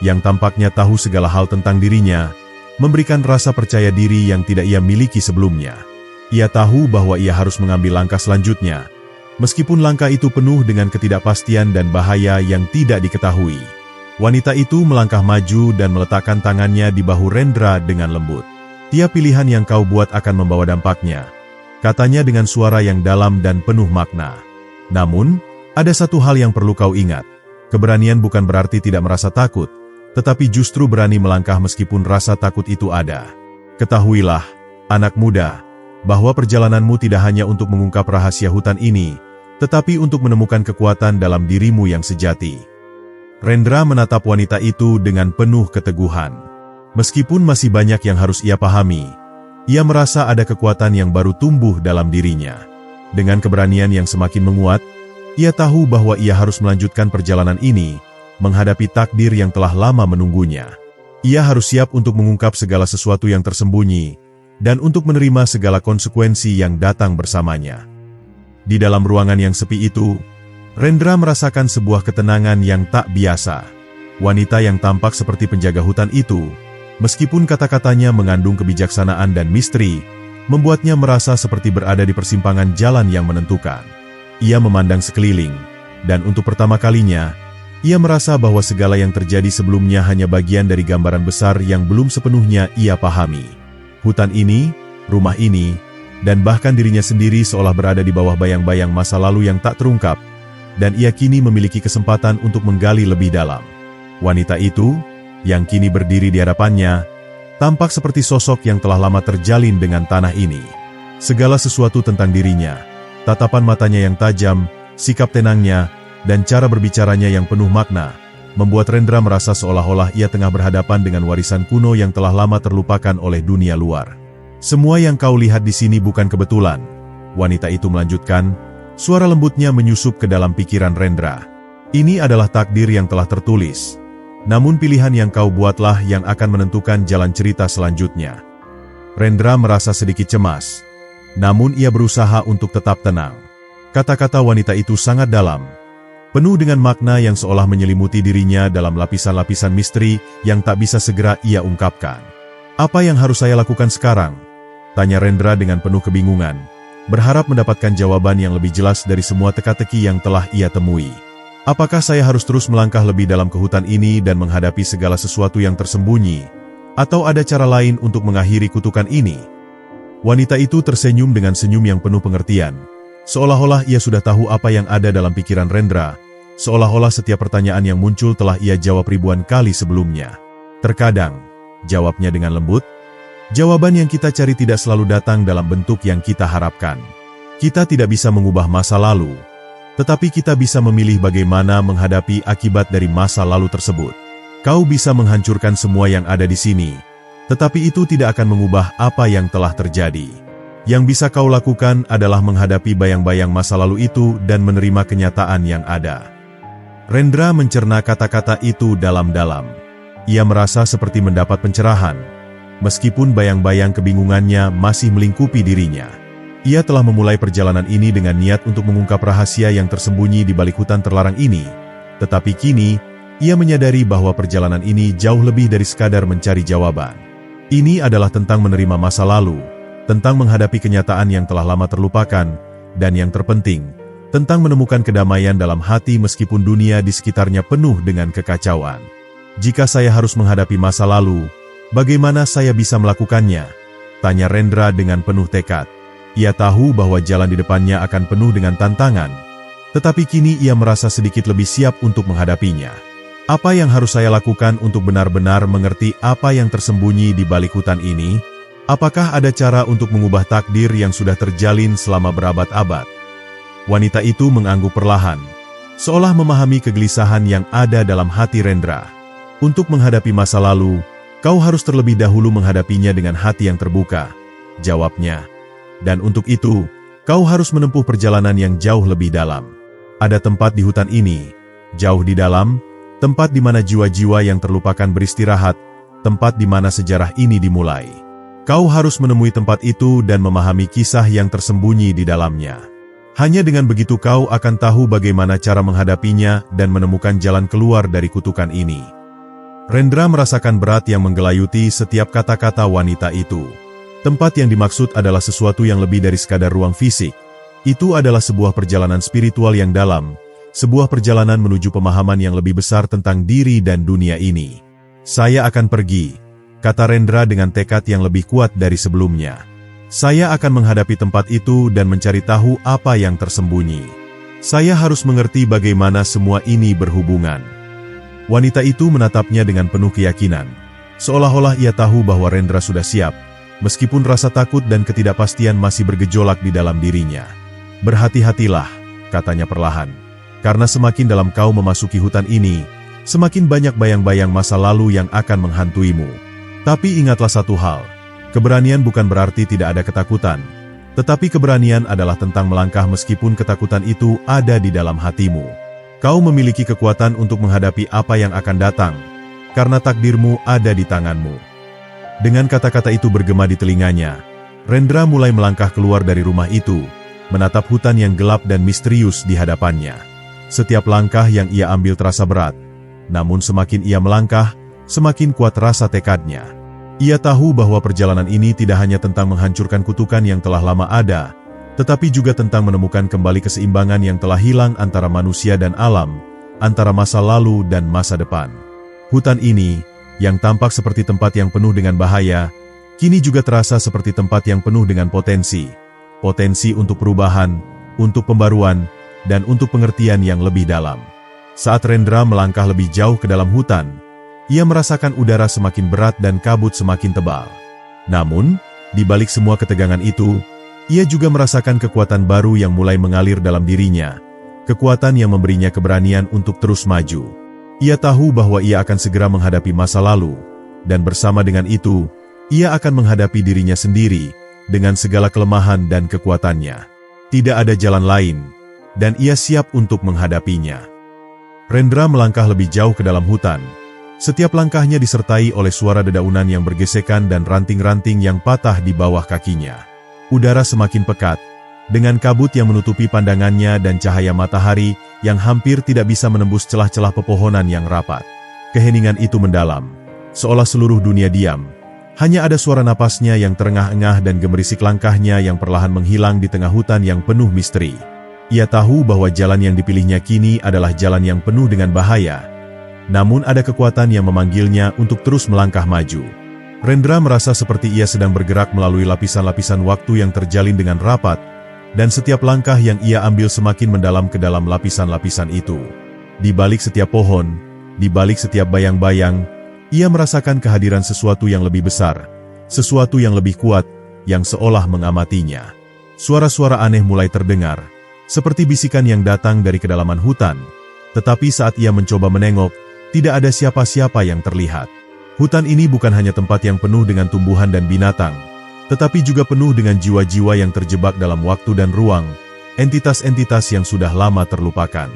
yang tampaknya tahu segala hal tentang dirinya, memberikan rasa percaya diri yang tidak ia miliki sebelumnya. Ia tahu bahwa ia harus mengambil langkah selanjutnya, meskipun langkah itu penuh dengan ketidakpastian dan bahaya yang tidak diketahui. Wanita itu melangkah maju dan meletakkan tangannya di bahu Rendra dengan lembut. "Tiap pilihan yang kau buat akan membawa dampaknya," katanya dengan suara yang dalam dan penuh makna. "Namun, ada satu hal yang perlu kau ingat. Keberanian bukan berarti tidak merasa takut, tetapi justru berani melangkah meskipun rasa takut itu ada. Ketahuilah, anak muda, bahwa perjalananmu tidak hanya untuk mengungkap rahasia hutan ini, tetapi untuk menemukan kekuatan dalam dirimu yang sejati." Rendra menatap wanita itu dengan penuh keteguhan. Meskipun masih banyak yang harus ia pahami, ia merasa ada kekuatan yang baru tumbuh dalam dirinya. Dengan keberanian yang semakin menguat, ia tahu bahwa ia harus melanjutkan perjalanan ini, menghadapi takdir yang telah lama menunggunya. Ia harus siap untuk mengungkap segala sesuatu yang tersembunyi, dan untuk menerima segala konsekuensi yang datang bersamanya. Di dalam ruangan yang sepi itu, Rendra merasakan sebuah ketenangan yang tak biasa. Wanita yang tampak seperti penjaga hutan itu, meskipun kata-katanya mengandung kebijaksanaan dan misteri, membuatnya merasa seperti berada di persimpangan jalan yang menentukan. Ia memandang sekeliling, dan untuk pertama kalinya, ia merasa bahwa segala yang terjadi sebelumnya hanya bagian dari gambaran besar yang belum sepenuhnya ia pahami. Hutan ini, rumah ini, dan bahkan dirinya sendiri seolah berada di bawah bayang-bayang masa lalu yang tak terungkap, dan ia kini memiliki kesempatan untuk menggali lebih dalam. Wanita itu, yang kini berdiri di hadapannya, tampak seperti sosok yang telah lama terjalin dengan tanah ini. Segala sesuatu tentang dirinya, tatapan matanya yang tajam, sikap tenangnya, dan cara berbicaranya yang penuh makna, membuat Rendra merasa seolah-olah ia tengah berhadapan dengan warisan kuno yang telah lama terlupakan oleh dunia luar. Semua yang kau lihat di sini bukan kebetulan, wanita itu melanjutkan, suara lembutnya menyusup ke dalam pikiran Rendra. Ini adalah takdir yang telah tertulis. Namun pilihan yang kau buatlah yang akan menentukan jalan cerita selanjutnya. Rendra merasa sedikit cemas. Namun ia berusaha untuk tetap tenang. Kata-kata wanita itu sangat dalam, penuh dengan makna yang seolah menyelimuti dirinya dalam lapisan-lapisan misteri yang tak bisa segera ia ungkapkan. Apa yang harus saya lakukan sekarang? Tanya Rendra dengan penuh kebingungan, berharap mendapatkan jawaban yang lebih jelas dari semua teka-teki yang telah ia temui. Apakah saya harus terus melangkah lebih dalam ke hutan ini dan menghadapi segala sesuatu yang tersembunyi? Atau ada cara lain untuk mengakhiri kutukan ini? Wanita itu tersenyum dengan senyum yang penuh pengertian. Seolah-olah ia sudah tahu apa yang ada dalam pikiran Rendra, seolah-olah setiap pertanyaan yang muncul telah ia jawab ribuan kali sebelumnya. Terkadang, jawabnya dengan lembut, jawaban yang kita cari tidak selalu datang dalam bentuk yang kita harapkan. Kita tidak bisa mengubah masa lalu, tetapi kita bisa memilih bagaimana menghadapi akibat dari masa lalu tersebut. Kau bisa menghancurkan semua yang ada di sini, tetapi itu tidak akan mengubah apa yang telah terjadi. Yang bisa kau lakukan adalah menghadapi bayang-bayang masa lalu itu dan menerima kenyataan yang ada. Rendra mencerna kata-kata itu dalam-dalam. Ia merasa seperti mendapat pencerahan, meskipun bayang-bayang kebingungannya masih melingkupi dirinya. Ia telah memulai perjalanan ini dengan niat untuk mengungkap rahasia yang tersembunyi di balik hutan terlarang ini, tetapi kini, ia menyadari bahwa perjalanan ini jauh lebih dari sekadar mencari jawaban. Ini adalah tentang menerima masa lalu, tentang menghadapi kenyataan yang telah lama terlupakan, dan yang terpenting, tentang menemukan kedamaian dalam hati meskipun dunia di sekitarnya penuh dengan kekacauan. Jika saya harus menghadapi masa lalu, bagaimana saya bisa melakukannya? Tanya Rendra dengan penuh tekad. Ia tahu bahwa jalan di depannya akan penuh dengan tantangan, tetapi kini ia merasa sedikit lebih siap untuk menghadapinya. Apa yang harus saya lakukan untuk benar-benar mengerti apa yang tersembunyi di balik hutan ini? Apakah ada cara untuk mengubah takdir yang sudah terjalin selama berabad-abad? Wanita itu mengangguk perlahan, seolah memahami kegelisahan yang ada dalam hati Rendra. Untuk menghadapi masa lalu, kau harus terlebih dahulu menghadapinya dengan hati yang terbuka, jawabnya. Dan untuk itu, kau harus menempuh perjalanan yang jauh lebih dalam. Ada tempat di hutan ini, jauh di dalam, tempat di mana jiwa-jiwa yang terlupakan beristirahat, tempat di mana sejarah ini dimulai. Kau harus menemui tempat itu dan memahami kisah yang tersembunyi di dalamnya. Hanya dengan begitu kau akan tahu bagaimana cara menghadapinya dan menemukan jalan keluar dari kutukan ini. Rendra merasakan berat yang menggelayuti setiap kata-kata wanita itu. Tempat yang dimaksud adalah sesuatu yang lebih dari sekadar ruang fisik. Itu adalah sebuah perjalanan spiritual yang dalam, sebuah perjalanan menuju pemahaman yang lebih besar tentang diri dan dunia ini. Saya akan pergi, kata Rendra dengan tekad yang lebih kuat dari sebelumnya. Saya akan menghadapi tempat itu dan mencari tahu apa yang tersembunyi. Saya harus mengerti bagaimana semua ini berhubungan. Wanita itu menatapnya dengan penuh keyakinan, seolah-olah ia tahu bahwa Rendra sudah siap, meskipun rasa takut dan ketidakpastian masih bergejolak di dalam dirinya. Berhati-hatilah, katanya perlahan, karena semakin dalam kau memasuki hutan ini, semakin banyak bayang-bayang masa lalu yang akan menghantuimu. Tapi ingatlah satu hal, keberanian bukan berarti tidak ada ketakutan, tetapi keberanian adalah tentang melangkah meskipun ketakutan itu ada di dalam hatimu. Kau memiliki kekuatan untuk menghadapi apa yang akan datang, karena takdirmu ada di tanganmu. Dengan kata-kata itu bergema di telinganya, Rendra mulai melangkah keluar dari rumah itu, menatap hutan yang gelap dan misterius di hadapannya. Setiap langkah yang ia ambil terasa berat, namun semakin ia melangkah, semakin kuat rasa tekadnya. Ia tahu bahwa perjalanan ini tidak hanya tentang menghancurkan kutukan yang telah lama ada, tetapi juga tentang menemukan kembali keseimbangan yang telah hilang antara manusia dan alam, antara masa lalu dan masa depan. Hutan ini, yang tampak seperti tempat yang penuh dengan bahaya, kini juga terasa seperti tempat yang penuh dengan potensi. Potensi untuk perubahan, untuk pembaruan, dan untuk pengertian yang lebih dalam. Saat Rendra melangkah lebih jauh ke dalam hutan, ia merasakan udara semakin berat dan kabut semakin tebal. Namun, di balik semua ketegangan itu, ia juga merasakan kekuatan baru yang mulai mengalir dalam dirinya, kekuatan yang memberinya keberanian untuk terus maju. Ia tahu bahwa ia akan segera menghadapi masa lalu, dan bersama dengan itu, ia akan menghadapi dirinya sendiri, dengan segala kelemahan dan kekuatannya. Tidak ada jalan lain, dan ia siap untuk menghadapinya. Rendra melangkah lebih jauh ke dalam hutan. Setiap langkahnya disertai oleh suara dedaunan yang bergesekan dan ranting-ranting yang patah di bawah kakinya. Udara semakin pekat, dengan kabut yang menutupi pandangannya dan cahaya matahari yang hampir tidak bisa menembus celah-celah pepohonan yang rapat. Keheningan itu mendalam, seolah seluruh dunia diam. Hanya ada suara napasnya yang terengah-engah dan gemerisik langkahnya yang perlahan menghilang di tengah hutan yang penuh misteri. Ia tahu bahwa jalan yang dipilihnya kini adalah jalan yang penuh dengan bahaya. Namun ada kekuatan yang memanggilnya untuk terus melangkah maju. Rendra merasa seperti ia sedang bergerak melalui lapisan-lapisan waktu yang terjalin dengan rapat, dan setiap langkah yang ia ambil semakin mendalam ke dalam lapisan-lapisan itu. Di balik setiap pohon, di balik setiap bayang-bayang, ia merasakan kehadiran sesuatu yang lebih besar, sesuatu yang lebih kuat, yang seolah mengamatinya. Suara-suara aneh mulai terdengar, seperti bisikan yang datang dari kedalaman hutan, tetapi saat ia mencoba menengok, tidak ada siapa-siapa yang terlihat. Hutan ini bukan hanya tempat yang penuh dengan tumbuhan dan binatang, tetapi juga penuh dengan jiwa-jiwa yang terjebak dalam waktu dan ruang, entitas-entitas yang sudah lama terlupakan.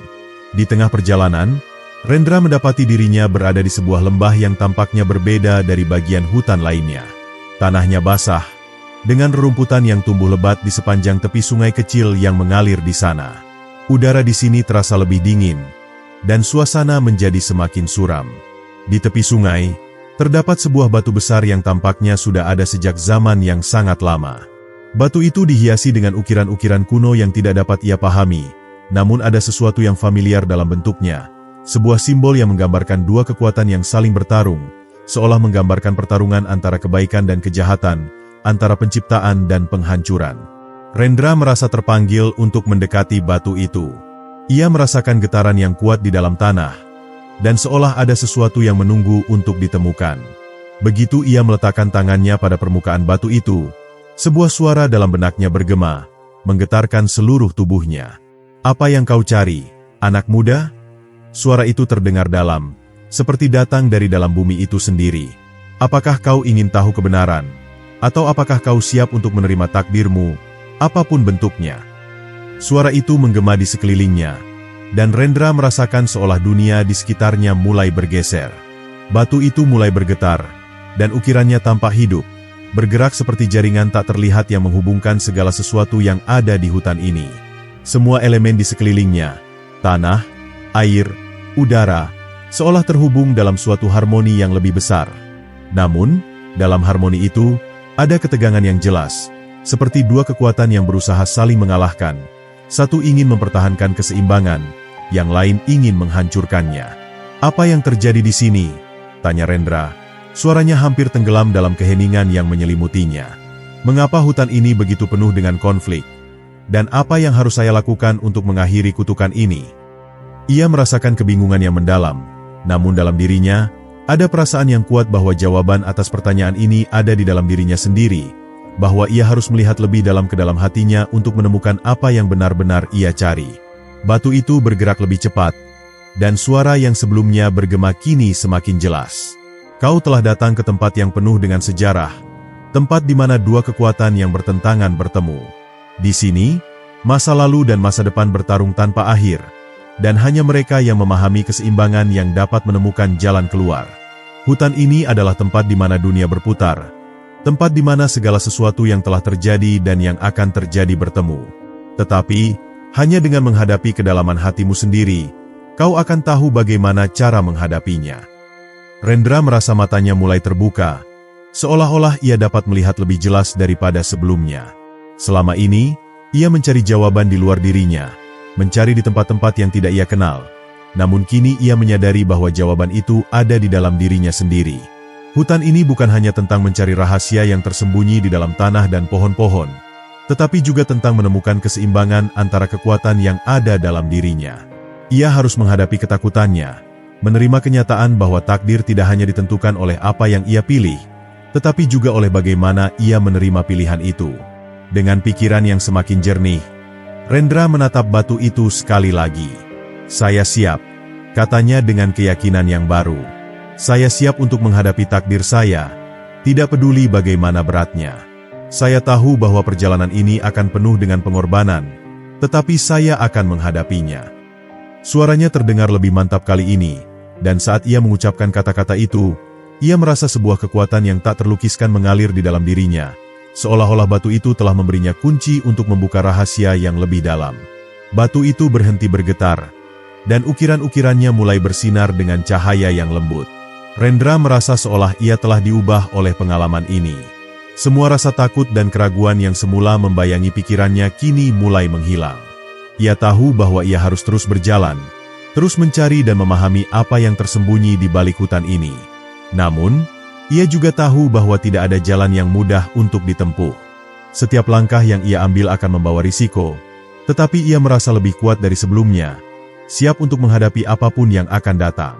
Di tengah perjalanan, Rendra mendapati dirinya berada di sebuah lembah yang tampaknya berbeda dari bagian hutan lainnya. Tanahnya basah, dengan rerumputan yang tumbuh lebat di sepanjang tepi sungai kecil yang mengalir di sana. Udara di sini terasa lebih dingin, dan suasana menjadi semakin suram. Di tepi sungai, terdapat sebuah batu besar yang tampaknya sudah ada sejak zaman yang sangat lama. Batu itu dihiasi dengan ukiran-ukiran kuno yang tidak dapat ia pahami, namun ada sesuatu yang familiar dalam bentuknya. Sebuah simbol yang menggambarkan dua kekuatan yang saling bertarung, seolah menggambarkan pertarungan antara kebaikan dan kejahatan, antara penciptaan dan penghancuran. Rendra merasa terpanggil untuk mendekati batu itu. Ia merasakan getaran yang kuat di dalam tanah, dan seolah ada sesuatu yang menunggu untuk ditemukan. Begitu ia meletakkan tangannya pada permukaan batu itu, sebuah suara dalam benaknya bergema, menggetarkan seluruh tubuhnya. "Apa yang kau cari, anak muda?" Suara itu terdengar dalam, seperti datang dari dalam bumi itu sendiri. "Apakah kau ingin tahu kebenaran? Atau apakah kau siap untuk menerima takdirmu, apapun bentuknya?" Suara itu menggema di sekelilingnya, dan Rendra merasakan seolah dunia di sekitarnya mulai bergeser. Batu itu mulai bergetar, dan ukirannya tampak hidup, bergerak seperti jaringan tak terlihat yang menghubungkan segala sesuatu yang ada di hutan ini. Semua elemen di sekelilingnya, tanah, air, udara, seolah terhubung dalam suatu harmoni yang lebih besar. Namun, dalam harmoni itu, ada ketegangan yang jelas, seperti dua kekuatan yang berusaha saling mengalahkan. Satu ingin mempertahankan keseimbangan, yang lain ingin menghancurkannya. "Apa yang terjadi di sini?" tanya Rendra. Suaranya hampir tenggelam dalam keheningan yang menyelimutinya. "Mengapa hutan ini begitu penuh dengan konflik? Dan apa yang harus saya lakukan untuk mengakhiri kutukan ini?" Ia merasakan kebingungan yang mendalam, namun dalam dirinya, ada perasaan yang kuat bahwa jawaban atas pertanyaan ini ada di dalam dirinya sendiri, bahwa ia harus melihat lebih dalam ke dalam hatinya untuk menemukan apa yang benar-benar ia cari. Batu itu bergerak lebih cepat, dan suara yang sebelumnya bergema kini semakin jelas. "Kau telah datang ke tempat yang penuh dengan sejarah, tempat di mana dua kekuatan yang bertentangan bertemu. Di sini, masa lalu dan masa depan bertarung tanpa akhir, dan hanya mereka yang memahami keseimbangan yang dapat menemukan jalan keluar. Hutan ini adalah tempat di mana dunia berputar, tempat di mana segala sesuatu yang telah terjadi dan yang akan terjadi bertemu. Tetapi, hanya dengan menghadapi kedalaman hatimu sendiri, kau akan tahu bagaimana cara menghadapinya. Rendra merasa matanya mulai terbuka, seolah-olah ia dapat melihat lebih jelas daripada sebelumnya. Selama ini, ia mencari jawaban di luar dirinya, mencari di tempat-tempat yang tidak ia kenal. Namun kini ia menyadari bahwa jawaban itu ada di dalam dirinya sendiri. Hutan ini bukan hanya tentang mencari rahasia yang tersembunyi di dalam tanah dan pohon-pohon, tetapi juga tentang menemukan keseimbangan antara kekuatan yang ada dalam dirinya. Ia harus menghadapi ketakutannya, menerima kenyataan bahwa takdir tidak hanya ditentukan oleh apa yang ia pilih, tetapi juga oleh bagaimana ia menerima pilihan itu. Dengan pikiran yang semakin jernih, Rendra menatap batu itu sekali lagi. "Saya siap," katanya dengan keyakinan yang baru. "Saya siap untuk menghadapi takdir saya, tidak peduli bagaimana beratnya. Saya tahu bahwa perjalanan ini akan penuh dengan pengorbanan, tetapi saya akan menghadapinya." Suaranya terdengar lebih mantap kali ini, dan saat ia mengucapkan kata-kata itu, ia merasa sebuah kekuatan yang tak terlukiskan mengalir di dalam dirinya, seolah-olah batu itu telah memberinya kunci untuk membuka rahasia yang lebih dalam. Batu itu berhenti bergetar, dan ukiran-ukirannya mulai bersinar dengan cahaya yang lembut. Rendra merasa seolah ia telah diubah oleh pengalaman ini. Semua rasa takut dan keraguan yang semula membayangi pikirannya kini mulai menghilang. Ia tahu bahwa ia harus terus berjalan, terus mencari dan memahami apa yang tersembunyi di balik hutan ini. Namun, ia juga tahu bahwa tidak ada jalan yang mudah untuk ditempuh. Setiap langkah yang ia ambil akan membawa risiko, tetapi ia merasa lebih kuat dari sebelumnya, siap untuk menghadapi apapun yang akan datang.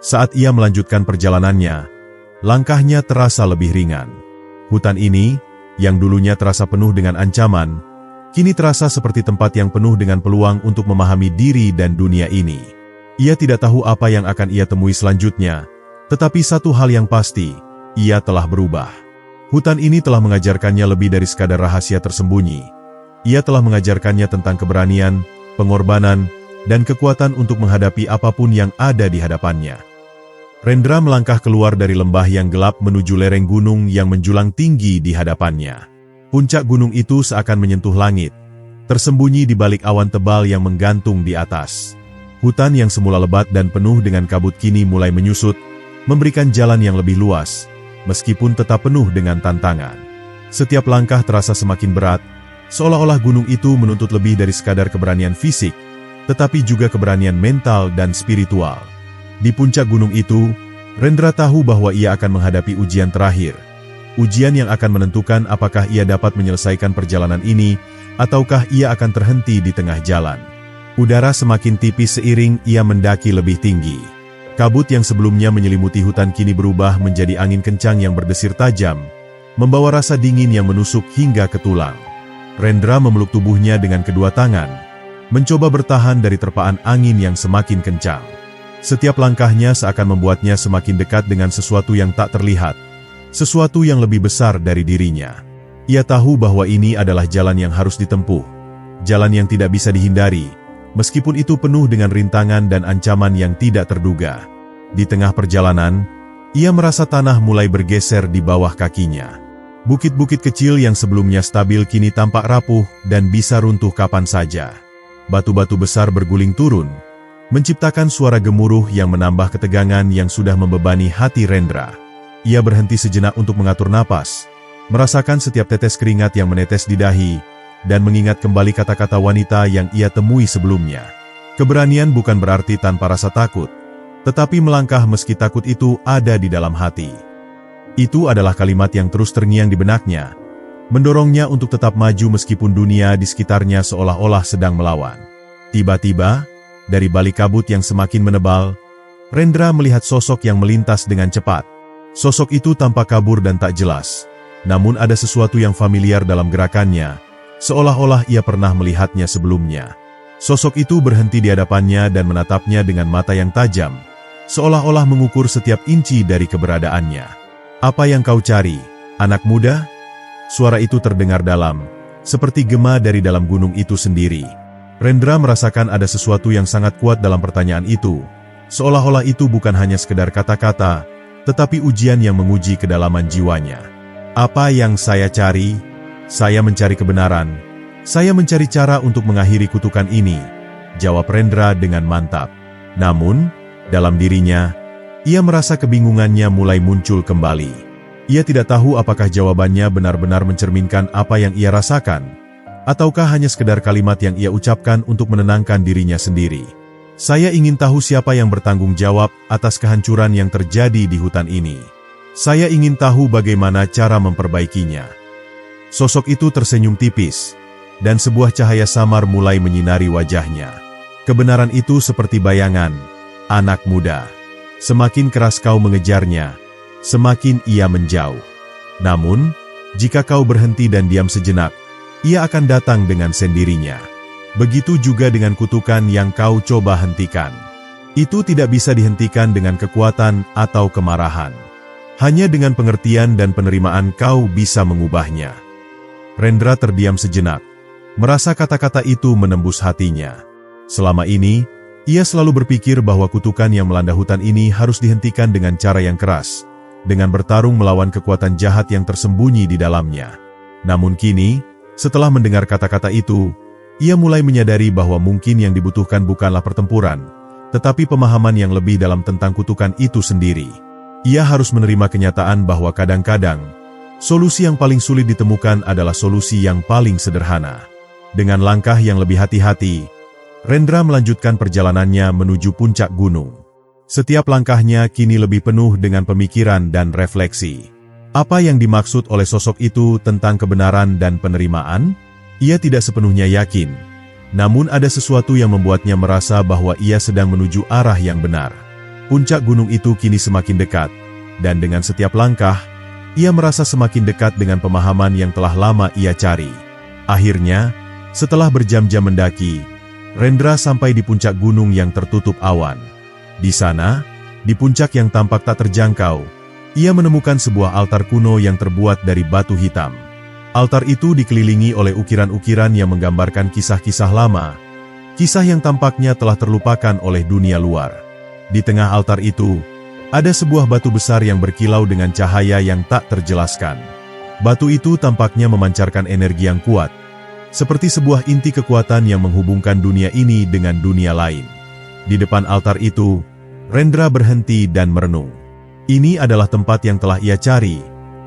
Saat ia melanjutkan perjalanannya, langkahnya terasa lebih ringan. Hutan ini, yang dulunya terasa penuh dengan ancaman, kini terasa seperti tempat yang penuh dengan peluang untuk memahami diri dan dunia ini. Ia tidak tahu apa yang akan ia temui selanjutnya, tetapi satu hal yang pasti, ia telah berubah. Hutan ini telah mengajarkannya lebih dari sekadar rahasia tersembunyi. Ia telah mengajarkannya tentang keberanian, pengorbanan, dan kekuatan untuk menghadapi apapun yang ada di hadapannya. Rendra melangkah keluar dari lembah yang gelap menuju lereng gunung yang menjulang tinggi di hadapannya. Puncak gunung itu seakan menyentuh langit, tersembunyi di balik awan tebal yang menggantung di atas. Hutan yang semula lebat dan penuh dengan kabut kini mulai menyusut, memberikan jalan yang lebih luas, meskipun tetap penuh dengan tantangan. Setiap langkah terasa semakin berat, seolah-olah gunung itu menuntut lebih dari sekadar keberanian fisik, tetapi juga keberanian mental dan spiritual. Di puncak gunung itu, Rendra tahu bahwa ia akan menghadapi ujian terakhir. Ujian yang akan menentukan apakah ia dapat menyelesaikan perjalanan ini, ataukah ia akan terhenti di tengah jalan. Udara semakin tipis seiring ia mendaki lebih tinggi. Kabut yang sebelumnya menyelimuti hutan kini berubah menjadi angin kencang yang berdesir tajam, membawa rasa dingin yang menusuk hingga ke tulang. Rendra memeluk tubuhnya dengan kedua tangan, mencoba bertahan dari terpaan angin yang semakin kencang. Setiap langkahnya seakan membuatnya semakin dekat dengan sesuatu yang tak terlihat, sesuatu yang lebih besar dari dirinya. Ia tahu bahwa ini adalah jalan yang harus ditempuh, jalan yang tidak bisa dihindari, meskipun itu penuh dengan rintangan dan ancaman yang tidak terduga. Di tengah perjalanan, ia merasa tanah mulai bergeser di bawah kakinya. Bukit-bukit kecil yang sebelumnya stabil kini tampak rapuh dan bisa runtuh kapan saja. Batu-batu besar berguling turun, menciptakan suara gemuruh yang menambah ketegangan yang sudah membebani hati Rendra. Ia berhenti sejenak untuk mengatur napas, merasakan setiap tetes keringat yang menetes di dahi, dan mengingat kembali kata-kata wanita yang ia temui sebelumnya. Keberanian bukan berarti tanpa rasa takut, tetapi melangkah meski takut itu ada di dalam hati. Itu adalah kalimat yang terus terngiang di benaknya, mendorongnya untuk tetap maju meskipun dunia di sekitarnya seolah-olah sedang melawan. Tiba-tiba, dari balik kabut yang semakin menebal, Rendra melihat sosok yang melintas dengan cepat. Sosok itu tampak kabur dan tak jelas, namun ada sesuatu yang familiar dalam gerakannya, seolah-olah ia pernah melihatnya sebelumnya. Sosok itu berhenti di hadapannya dan menatapnya dengan mata yang tajam, seolah-olah mengukur setiap inci dari keberadaannya. "Apa yang kau cari, anak muda?" Suara itu terdengar dalam, seperti gema dari dalam gunung itu sendiri. Rendra merasakan ada sesuatu yang sangat kuat dalam pertanyaan itu, seolah-olah itu bukan hanya sekedar kata-kata, tetapi ujian yang menguji kedalaman jiwanya. Apa yang saya cari? Saya mencari kebenaran. Saya mencari cara untuk mengakhiri kutukan ini, jawab Rendra dengan mantap. Namun, dalam dirinya, ia merasa kebingungannya mulai muncul kembali. Ia tidak tahu apakah jawabannya benar-benar mencerminkan apa yang ia rasakan, ataukah hanya sekedar kalimat yang ia ucapkan untuk menenangkan dirinya sendiri. Saya ingin tahu siapa yang bertanggung jawab atas kehancuran yang terjadi di hutan ini. Saya ingin tahu bagaimana cara memperbaikinya. Sosok itu tersenyum tipis, dan sebuah cahaya samar mulai menyinari wajahnya. Kebenaran itu seperti bayangan, anak muda. Semakin keras kau mengejarnya, semakin ia menjauh. Namun, jika kau berhenti dan diam sejenak, ia akan datang dengan sendirinya. Begitu juga dengan kutukan yang kau coba hentikan. Itu tidak bisa dihentikan dengan kekuatan atau kemarahan. Hanya dengan pengertian dan penerimaan kau bisa mengubahnya. Rendra terdiam sejenak, merasa kata-kata itu menembus hatinya. Selama ini, ia selalu berpikir bahwa kutukan yang melanda hutan ini harus dihentikan dengan cara yang keras, dengan bertarung melawan kekuatan jahat yang tersembunyi di dalamnya. Namun kini, setelah mendengar kata-kata itu, ia mulai menyadari bahwa mungkin yang dibutuhkan bukanlah pertempuran, tetapi pemahaman yang lebih dalam tentang kutukan itu sendiri. Ia harus menerima kenyataan bahwa kadang-kadang, solusi yang paling sulit ditemukan adalah solusi yang paling sederhana. Dengan langkah yang lebih hati-hati, Rendra melanjutkan perjalanannya menuju puncak gunung. Setiap langkahnya kini lebih penuh dengan pemikiran dan refleksi. Apa yang dimaksud oleh sosok itu tentang kebenaran dan penerimaan? Ia tidak sepenuhnya yakin. Namun ada sesuatu yang membuatnya merasa bahwa ia sedang menuju arah yang benar. Puncak gunung itu kini semakin dekat, dan dengan setiap langkah, ia merasa semakin dekat dengan pemahaman yang telah lama ia cari. Akhirnya, setelah berjam-jam mendaki, Rendra sampai di puncak gunung yang tertutup awan. Di sana, di puncak yang tampak tak terjangkau, ia menemukan sebuah altar kuno yang terbuat dari batu hitam. Altar itu dikelilingi oleh ukiran-ukiran yang menggambarkan kisah-kisah lama, kisah yang tampaknya telah terlupakan oleh dunia luar. Di tengah altar itu, ada sebuah batu besar yang berkilau dengan cahaya yang tak terjelaskan. Batu itu tampaknya memancarkan energi yang kuat, seperti sebuah inti kekuatan yang menghubungkan dunia ini dengan dunia lain. Di depan altar itu, Rendra berhenti dan merenung. Ini adalah tempat yang telah ia cari,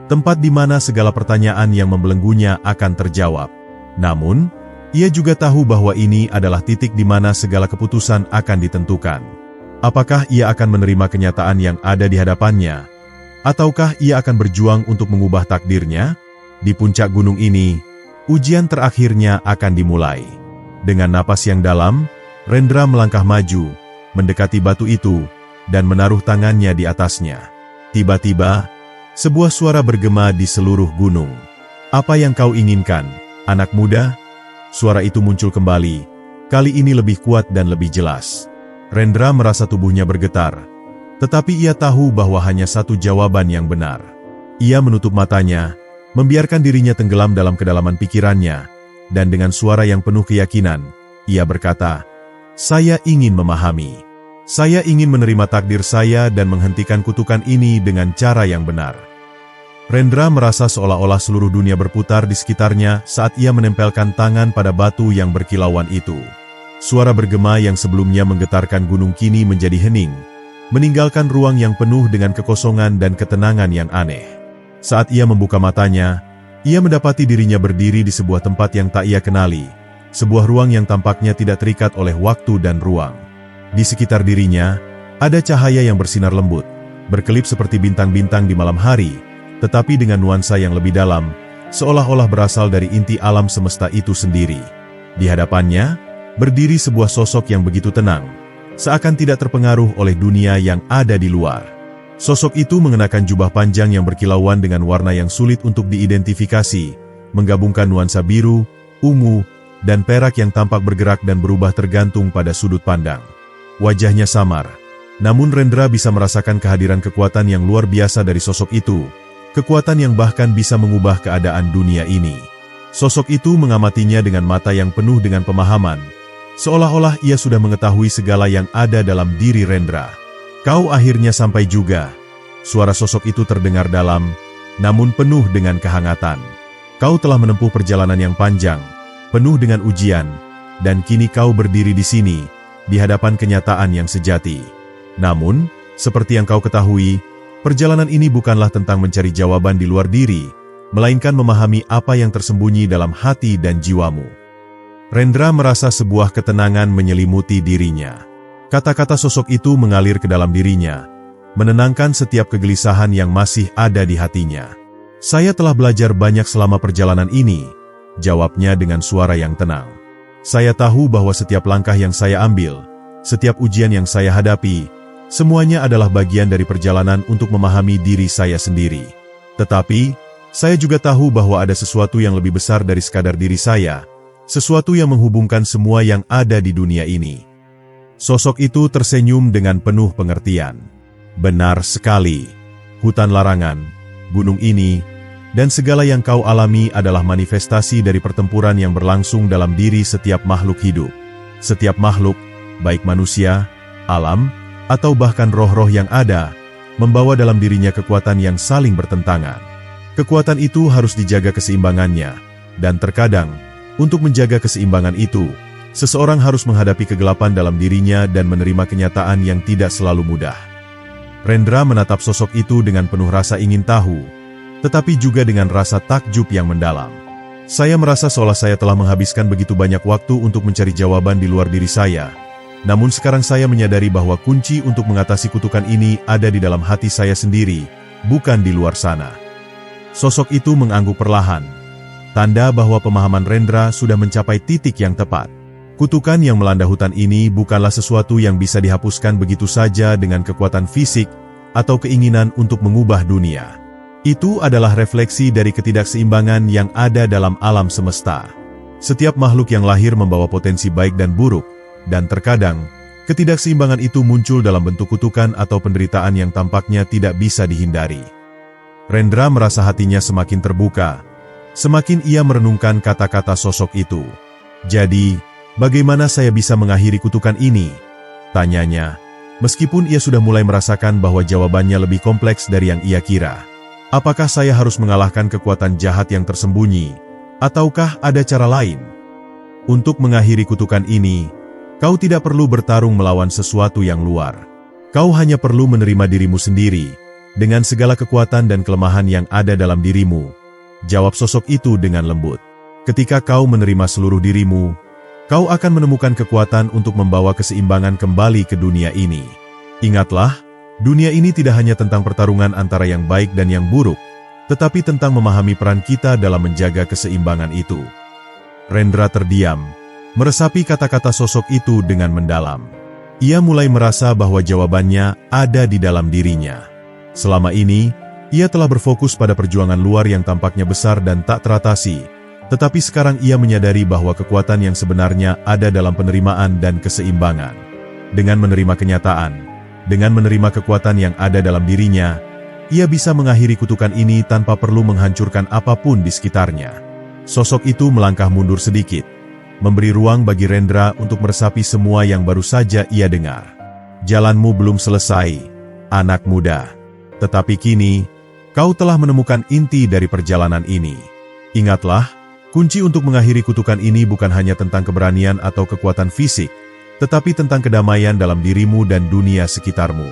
tempat di mana segala pertanyaan yang membelenggunya akan terjawab. Namun, ia juga tahu bahwa ini adalah titik di mana segala keputusan akan ditentukan. Apakah ia akan menerima kenyataan yang ada di hadapannya? Ataukah ia akan berjuang untuk mengubah takdirnya? Di puncak gunung ini, ujian terakhirnya akan dimulai. Dengan napas yang dalam, Rendra melangkah maju, mendekati batu itu, dan menaruh tangannya di atasnya. Tiba-tiba, sebuah suara bergema di seluruh gunung. Apa yang kau inginkan, anak muda? Suara itu muncul kembali, kali ini lebih kuat dan lebih jelas. Rendra merasa tubuhnya bergetar, tetapi ia tahu bahwa hanya satu jawaban yang benar. Ia menutup matanya, membiarkan dirinya tenggelam dalam kedalaman pikirannya, dan dengan suara yang penuh keyakinan, ia berkata, "Saya ingin memahami. Saya ingin menerima takdir saya dan menghentikan kutukan ini dengan cara yang benar." Rendra merasa seolah-olah seluruh dunia berputar di sekitarnya saat ia menempelkan tangan pada batu yang berkilauan itu. Suara bergema yang sebelumnya menggetarkan gunung kini menjadi hening, meninggalkan ruang yang penuh dengan kekosongan dan ketenangan yang aneh. Saat ia membuka matanya, ia mendapati dirinya berdiri di sebuah tempat yang tak ia kenali, sebuah ruang yang tampaknya tidak terikat oleh waktu dan ruang. Di sekitar dirinya, ada cahaya yang bersinar lembut, berkelip seperti bintang-bintang di malam hari, tetapi dengan nuansa yang lebih dalam, seolah-olah berasal dari inti alam semesta itu sendiri. Di hadapannya, berdiri sebuah sosok yang begitu tenang, seakan tidak terpengaruh oleh dunia yang ada di luar. Sosok itu mengenakan jubah panjang yang berkilauan dengan warna yang sulit untuk diidentifikasi, menggabungkan nuansa biru, ungu, dan perak yang tampak bergerak dan berubah tergantung pada sudut pandang. Wajahnya samar, namun Rendra bisa merasakan kehadiran kekuatan yang luar biasa dari sosok itu, kekuatan yang bahkan bisa mengubah keadaan dunia ini. Sosok itu mengamatinya dengan mata yang penuh dengan pemahaman, Seolah-olah ia sudah mengetahui segala yang ada dalam diri Rendra. Kau akhirnya sampai juga. Suara sosok itu terdengar dalam, namun penuh dengan kehangatan. Kau telah menempuh perjalanan yang panjang, penuh dengan ujian, dan kini kau berdiri di sini, di hadapan kenyataan yang sejati. Namun, seperti yang kau ketahui, perjalanan ini bukanlah tentang mencari jawaban di luar diri, melainkan memahami apa yang tersembunyi dalam hati dan jiwamu. Rendra merasa sebuah ketenangan menyelimuti dirinya. Kata-kata sosok itu mengalir ke dalam dirinya, menenangkan setiap kegelisahan yang masih ada di hatinya. Saya telah belajar banyak selama perjalanan ini, jawabnya dengan suara yang tenang. Saya tahu bahwa setiap langkah yang saya ambil, setiap ujian yang saya hadapi, semuanya adalah bagian dari perjalanan untuk memahami diri saya sendiri. Tetapi, saya juga tahu bahwa ada sesuatu yang lebih besar dari sekadar diri saya, sesuatu yang menghubungkan semua yang ada di dunia ini. Sosok itu tersenyum dengan penuh pengertian. Benar sekali. Hutan larangan, gunung ini, dan segala yang kau alami adalah manifestasi dari pertempuran yang berlangsung dalam diri setiap makhluk hidup. Setiap makhluk, baik manusia, alam, atau bahkan roh-roh yang ada, membawa dalam dirinya kekuatan yang saling bertentangan. Kekuatan itu harus dijaga keseimbangannya, dan terkadang, untuk menjaga keseimbangan itu, seseorang harus menghadapi kegelapan dalam dirinya dan menerima kenyataan yang tidak selalu mudah. Rendra menatap sosok itu dengan penuh rasa ingin tahu, tetapi juga dengan rasa takjub yang mendalam. Saya merasa seolah saya telah menghabiskan begitu banyak waktu untuk mencari jawaban di luar diri saya. Namun sekarang saya menyadari bahwa kunci untuk mengatasi kutukan ini ada di dalam hati saya sendiri, bukan di luar sana. Sosok itu mengangguk perlahan. Tanda bahwa pemahaman Rendra sudah mencapai titik yang tepat. Kutukan yang melanda hutan ini bukanlah sesuatu yang bisa dihapuskan begitu saja dengan kekuatan fisik atau keinginan untuk mengubah dunia. Itu adalah refleksi dari ketidakseimbangan yang ada dalam alam semesta. Setiap makhluk yang lahir membawa potensi baik dan buruk, dan terkadang, ketidakseimbangan itu muncul dalam bentuk kutukan atau penderitaan yang tampaknya tidak bisa dihindari. Rendra merasa hatinya semakin terbuka. Semakin ia merenungkan kata-kata sosok itu. Jadi, bagaimana saya bisa mengakhiri kutukan ini? Tanyanya, meskipun ia sudah mulai merasakan bahwa jawabannya lebih kompleks dari yang ia kira. Apakah saya harus mengalahkan kekuatan jahat yang tersembunyi? Ataukah ada cara lain? Untuk mengakhiri kutukan ini, kau tidak perlu bertarung melawan sesuatu yang luar. Kau hanya perlu menerima dirimu sendiri, dengan segala kekuatan dan kelemahan yang ada dalam dirimu. Jawab sosok itu dengan lembut. Ketika kau menerima seluruh dirimu, kau akan menemukan kekuatan untuk membawa keseimbangan kembali ke dunia ini. Ingatlah, dunia ini tidak hanya tentang pertarungan antara yang baik dan yang buruk, tetapi tentang memahami peran kita dalam menjaga keseimbangan itu. Rendra terdiam, meresapi kata-kata sosok itu dengan mendalam. Ia mulai merasa bahwa jawabannya ada di dalam dirinya. Selama ini, ia telah berfokus pada perjuangan luar yang tampaknya besar dan tak teratasi, tetapi sekarang ia menyadari bahwa kekuatan yang sebenarnya ada dalam penerimaan dan keseimbangan. Dengan menerima kenyataan, dengan menerima kekuatan yang ada dalam dirinya, ia bisa mengakhiri kutukan ini tanpa perlu menghancurkan apapun di sekitarnya. Sosok itu melangkah mundur sedikit, memberi ruang bagi Rendra untuk meresapi semua yang baru saja ia dengar. Jalanmu belum selesai, anak muda. Tetapi kini, kau telah menemukan inti dari perjalanan ini. Ingatlah, kunci untuk mengakhiri kutukan ini bukan hanya tentang keberanian atau kekuatan fisik, tetapi tentang kedamaian dalam dirimu dan dunia sekitarmu.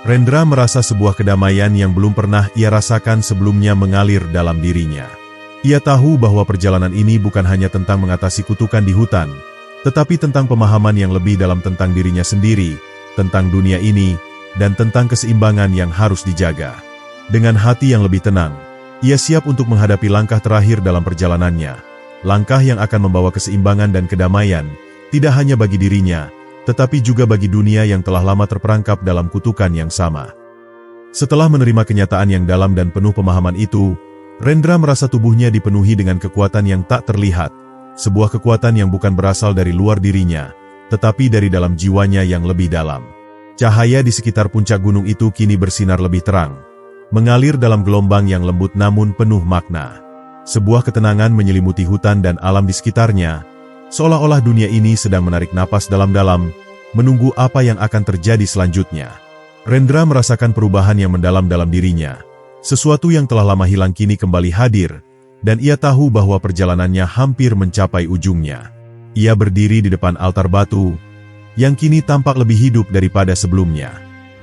Rendra merasa sebuah kedamaian yang belum pernah ia rasakan sebelumnya mengalir dalam dirinya. Ia tahu bahwa perjalanan ini bukan hanya tentang mengatasi kutukan di hutan, tetapi tentang pemahaman yang lebih dalam tentang dirinya sendiri, tentang dunia ini, dan tentang keseimbangan yang harus dijaga. Dengan hati yang lebih tenang, ia siap untuk menghadapi langkah terakhir dalam perjalanannya, langkah yang akan membawa keseimbangan dan kedamaian, tidak hanya bagi dirinya, tetapi juga bagi dunia yang telah lama terperangkap dalam kutukan yang sama. Setelah menerima kenyataan yang dalam dan penuh pemahaman itu, Rendra merasa tubuhnya dipenuhi dengan kekuatan yang tak terlihat, sebuah kekuatan yang bukan berasal dari luar dirinya, tetapi dari dalam jiwanya yang lebih dalam. Cahaya di sekitar puncak gunung itu kini bersinar lebih terang, mengalir dalam gelombang yang lembut namun penuh makna. Sebuah ketenangan menyelimuti hutan dan alam di sekitarnya, Seolah-olah dunia ini sedang menarik napas dalam-dalam, menunggu apa yang akan terjadi selanjutnya. Rendra merasakan perubahan yang mendalam dalam dirinya. Sesuatu yang telah lama hilang kini kembali hadir, dan ia tahu bahwa perjalanannya hampir mencapai ujungnya. Ia berdiri di depan altar batu, yang kini tampak lebih hidup daripada sebelumnya.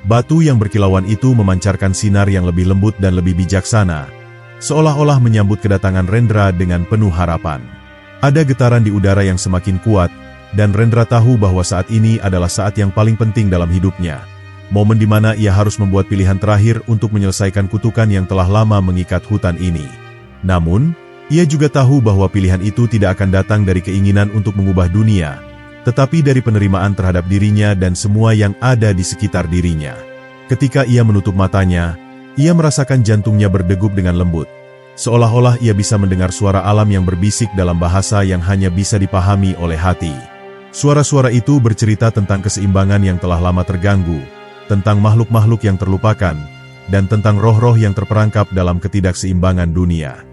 Batu yang berkilauan itu memancarkan sinar yang lebih lembut dan lebih bijaksana, seolah-olah menyambut kedatangan Rendra dengan penuh harapan. Ada getaran di udara yang semakin kuat, dan Rendra tahu bahwa saat ini adalah saat yang paling penting dalam hidupnya. Momen di mana ia harus membuat pilihan terakhir untuk menyelesaikan kutukan yang telah lama mengikat hutan ini. Namun, ia juga tahu bahwa pilihan itu tidak akan datang dari keinginan untuk mengubah dunia, tetapi dari penerimaan terhadap dirinya dan semua yang ada di sekitar dirinya. Ketika ia menutup matanya, ia merasakan jantungnya berdegup dengan lembut. Seolah-olah ia bisa mendengar suara alam yang berbisik dalam bahasa yang hanya bisa dipahami oleh hati. Suara-suara itu bercerita tentang keseimbangan yang telah lama terganggu, tentang makhluk-makhluk yang terlupakan, dan tentang roh-roh yang terperangkap dalam ketidakseimbangan dunia.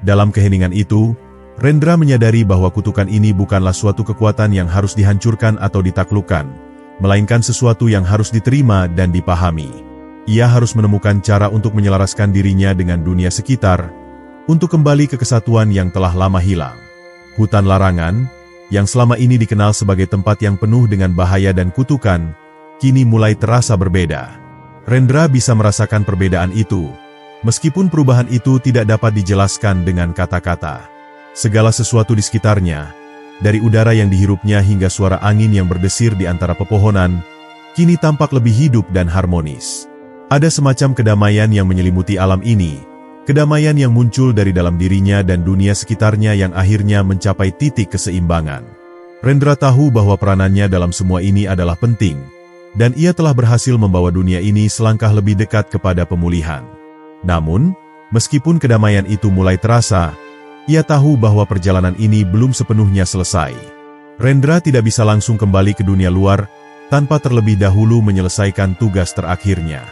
Dalam keheningan itu, Rendra menyadari bahwa kutukan ini bukanlah suatu kekuatan yang harus dihancurkan atau ditaklukkan, melainkan sesuatu yang harus diterima dan dipahami. Ia harus menemukan cara untuk menyelaraskan dirinya dengan dunia sekitar, untuk kembali ke kesatuan yang telah lama hilang. Hutan larangan, yang selama ini dikenal sebagai tempat yang penuh dengan bahaya dan kutukan, kini mulai terasa berbeda. Rendra bisa merasakan perbedaan itu, meskipun perubahan itu tidak dapat dijelaskan dengan kata-kata. Segala sesuatu di sekitarnya, dari udara yang dihirupnya hingga suara angin yang berdesir di antara pepohonan, kini tampak lebih hidup dan harmonis. Ada semacam kedamaian yang menyelimuti alam ini, kedamaian yang muncul dari dalam dirinya dan dunia sekitarnya yang akhirnya mencapai titik keseimbangan. Rendra tahu bahwa peranannya dalam semua ini adalah penting, dan ia telah berhasil membawa dunia ini selangkah lebih dekat kepada pemulihan. Namun, meskipun kedamaian itu mulai terasa, ia tahu bahwa perjalanan ini belum sepenuhnya selesai. Rendra tidak bisa langsung kembali ke dunia luar, tanpa terlebih dahulu menyelesaikan tugas terakhirnya.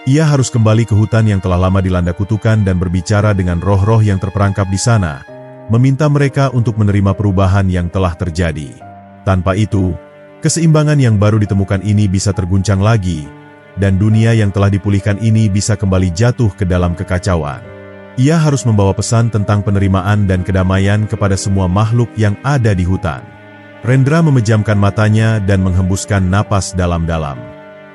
Ia harus kembali ke hutan yang telah lama dilanda kutukan dan berbicara dengan roh-roh yang terperangkap di sana, meminta mereka untuk menerima perubahan yang telah terjadi. Tanpa itu, keseimbangan yang baru ditemukan ini bisa terguncang lagi, dan dunia yang telah dipulihkan ini bisa kembali jatuh ke dalam kekacauan. Ia harus membawa pesan tentang penerimaan dan kedamaian kepada semua makhluk yang ada di hutan. Rendra memejamkan matanya dan menghembuskan napas dalam-dalam.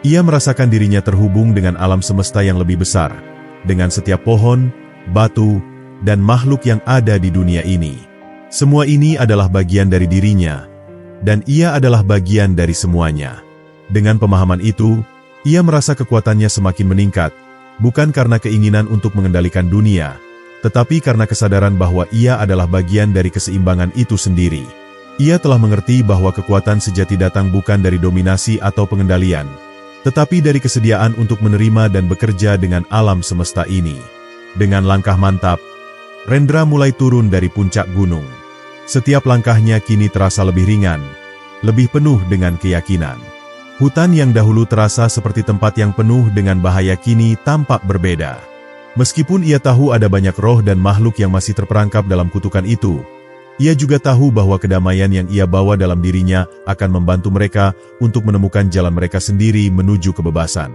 Ia merasakan dirinya terhubung dengan alam semesta yang lebih besar, dengan setiap pohon, batu, dan makhluk yang ada di dunia ini. Semua ini adalah bagian dari dirinya, dan ia adalah bagian dari semuanya. Dengan pemahaman itu, ia merasa kekuatannya semakin meningkat, bukan karena keinginan untuk mengendalikan dunia, tetapi karena kesadaran bahwa ia adalah bagian dari keseimbangan itu sendiri. Ia telah mengerti bahwa kekuatan sejati datang bukan dari dominasi atau pengendalian, tetapi dari kesediaan untuk menerima dan bekerja dengan alam semesta ini. Dengan langkah mantap, Rendra mulai turun dari puncak gunung. Setiap langkahnya kini terasa lebih ringan, lebih penuh dengan keyakinan. Hutan yang dahulu terasa seperti tempat yang penuh dengan bahaya kini tampak berbeda. Meskipun ia tahu ada banyak roh dan makhluk yang masih terperangkap dalam kutukan itu, ia juga tahu bahwa kedamaian yang ia bawa dalam dirinya akan membantu mereka untuk menemukan jalan mereka sendiri menuju kebebasan.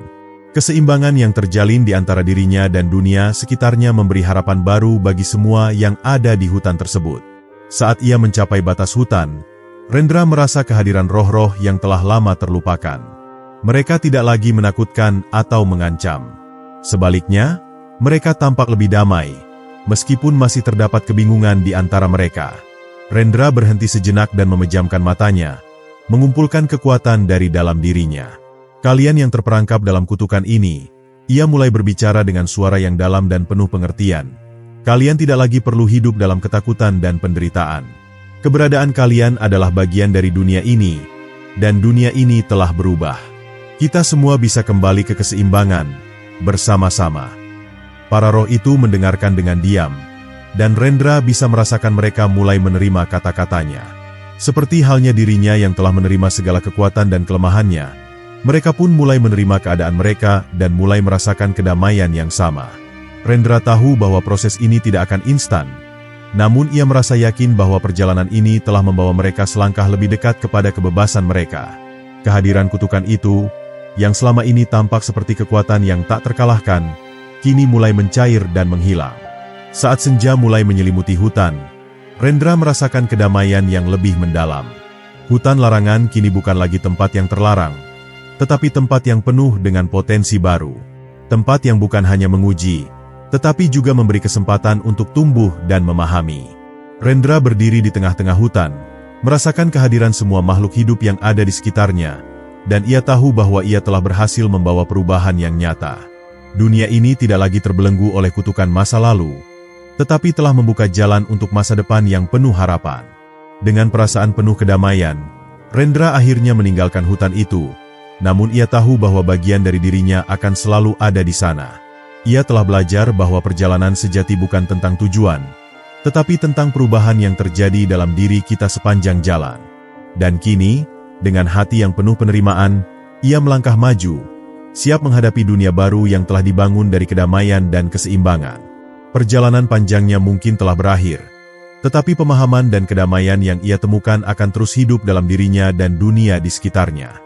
Keseimbangan yang terjalin di antara dirinya dan dunia sekitarnya memberi harapan baru bagi semua yang ada di hutan tersebut. Saat ia mencapai batas hutan, Rendra merasa kehadiran roh-roh yang telah lama terlupakan. Mereka tidak lagi menakutkan atau mengancam. Sebaliknya, mereka tampak lebih damai, meskipun masih terdapat kebingungan di antara mereka. Rendra berhenti sejenak dan memejamkan matanya, mengumpulkan kekuatan dari dalam dirinya. Kalian yang terperangkap dalam kutukan ini, ia mulai berbicara dengan suara yang dalam dan penuh pengertian. Kalian tidak lagi perlu hidup dalam ketakutan dan penderitaan. Keberadaan kalian adalah bagian dari dunia ini, dan dunia ini telah berubah. Kita semua bisa kembali ke keseimbangan, bersama-sama. Para roh itu mendengarkan dengan diam, dan Rendra bisa merasakan mereka mulai menerima kata-katanya. Seperti halnya dirinya yang telah menerima segala kekuatan dan kelemahannya, mereka pun mulai menerima keadaan mereka dan mulai merasakan kedamaian yang sama. Rendra tahu bahwa proses ini tidak akan instan, Namun ia merasa yakin bahwa perjalanan ini telah membawa mereka selangkah lebih dekat kepada kebebasan mereka. Kehadiran kutukan itu, yang selama ini tampak seperti kekuatan yang tak terkalahkan, kini mulai mencair dan menghilang. Saat senja mulai menyelimuti hutan, Rendra merasakan kedamaian yang lebih mendalam. Hutan larangan kini bukan lagi tempat yang terlarang, tetapi tempat yang penuh dengan potensi baru. Tempat yang bukan hanya menguji, tetapi juga memberi kesempatan untuk tumbuh dan memahami. Rendra berdiri di tengah-tengah hutan, merasakan kehadiran semua makhluk hidup yang ada di sekitarnya, dan ia tahu bahwa ia telah berhasil membawa perubahan yang nyata. Dunia ini tidak lagi terbelenggu oleh kutukan masa lalu, tetapi telah membuka jalan untuk masa depan yang penuh harapan. Dengan perasaan penuh kedamaian, Rendra akhirnya meninggalkan hutan itu, namun ia tahu bahwa bagian dari dirinya akan selalu ada di sana. Ia telah belajar bahwa perjalanan sejati bukan tentang tujuan, tetapi tentang perubahan yang terjadi dalam diri kita sepanjang jalan. Dan kini, dengan hati yang penuh penerimaan, ia melangkah maju, siap menghadapi dunia baru yang telah dibangun dari kedamaian dan keseimbangan. Perjalanan panjangnya mungkin telah berakhir, tetapi pemahaman dan kedamaian yang ia temukan akan terus hidup dalam dirinya dan dunia di sekitarnya.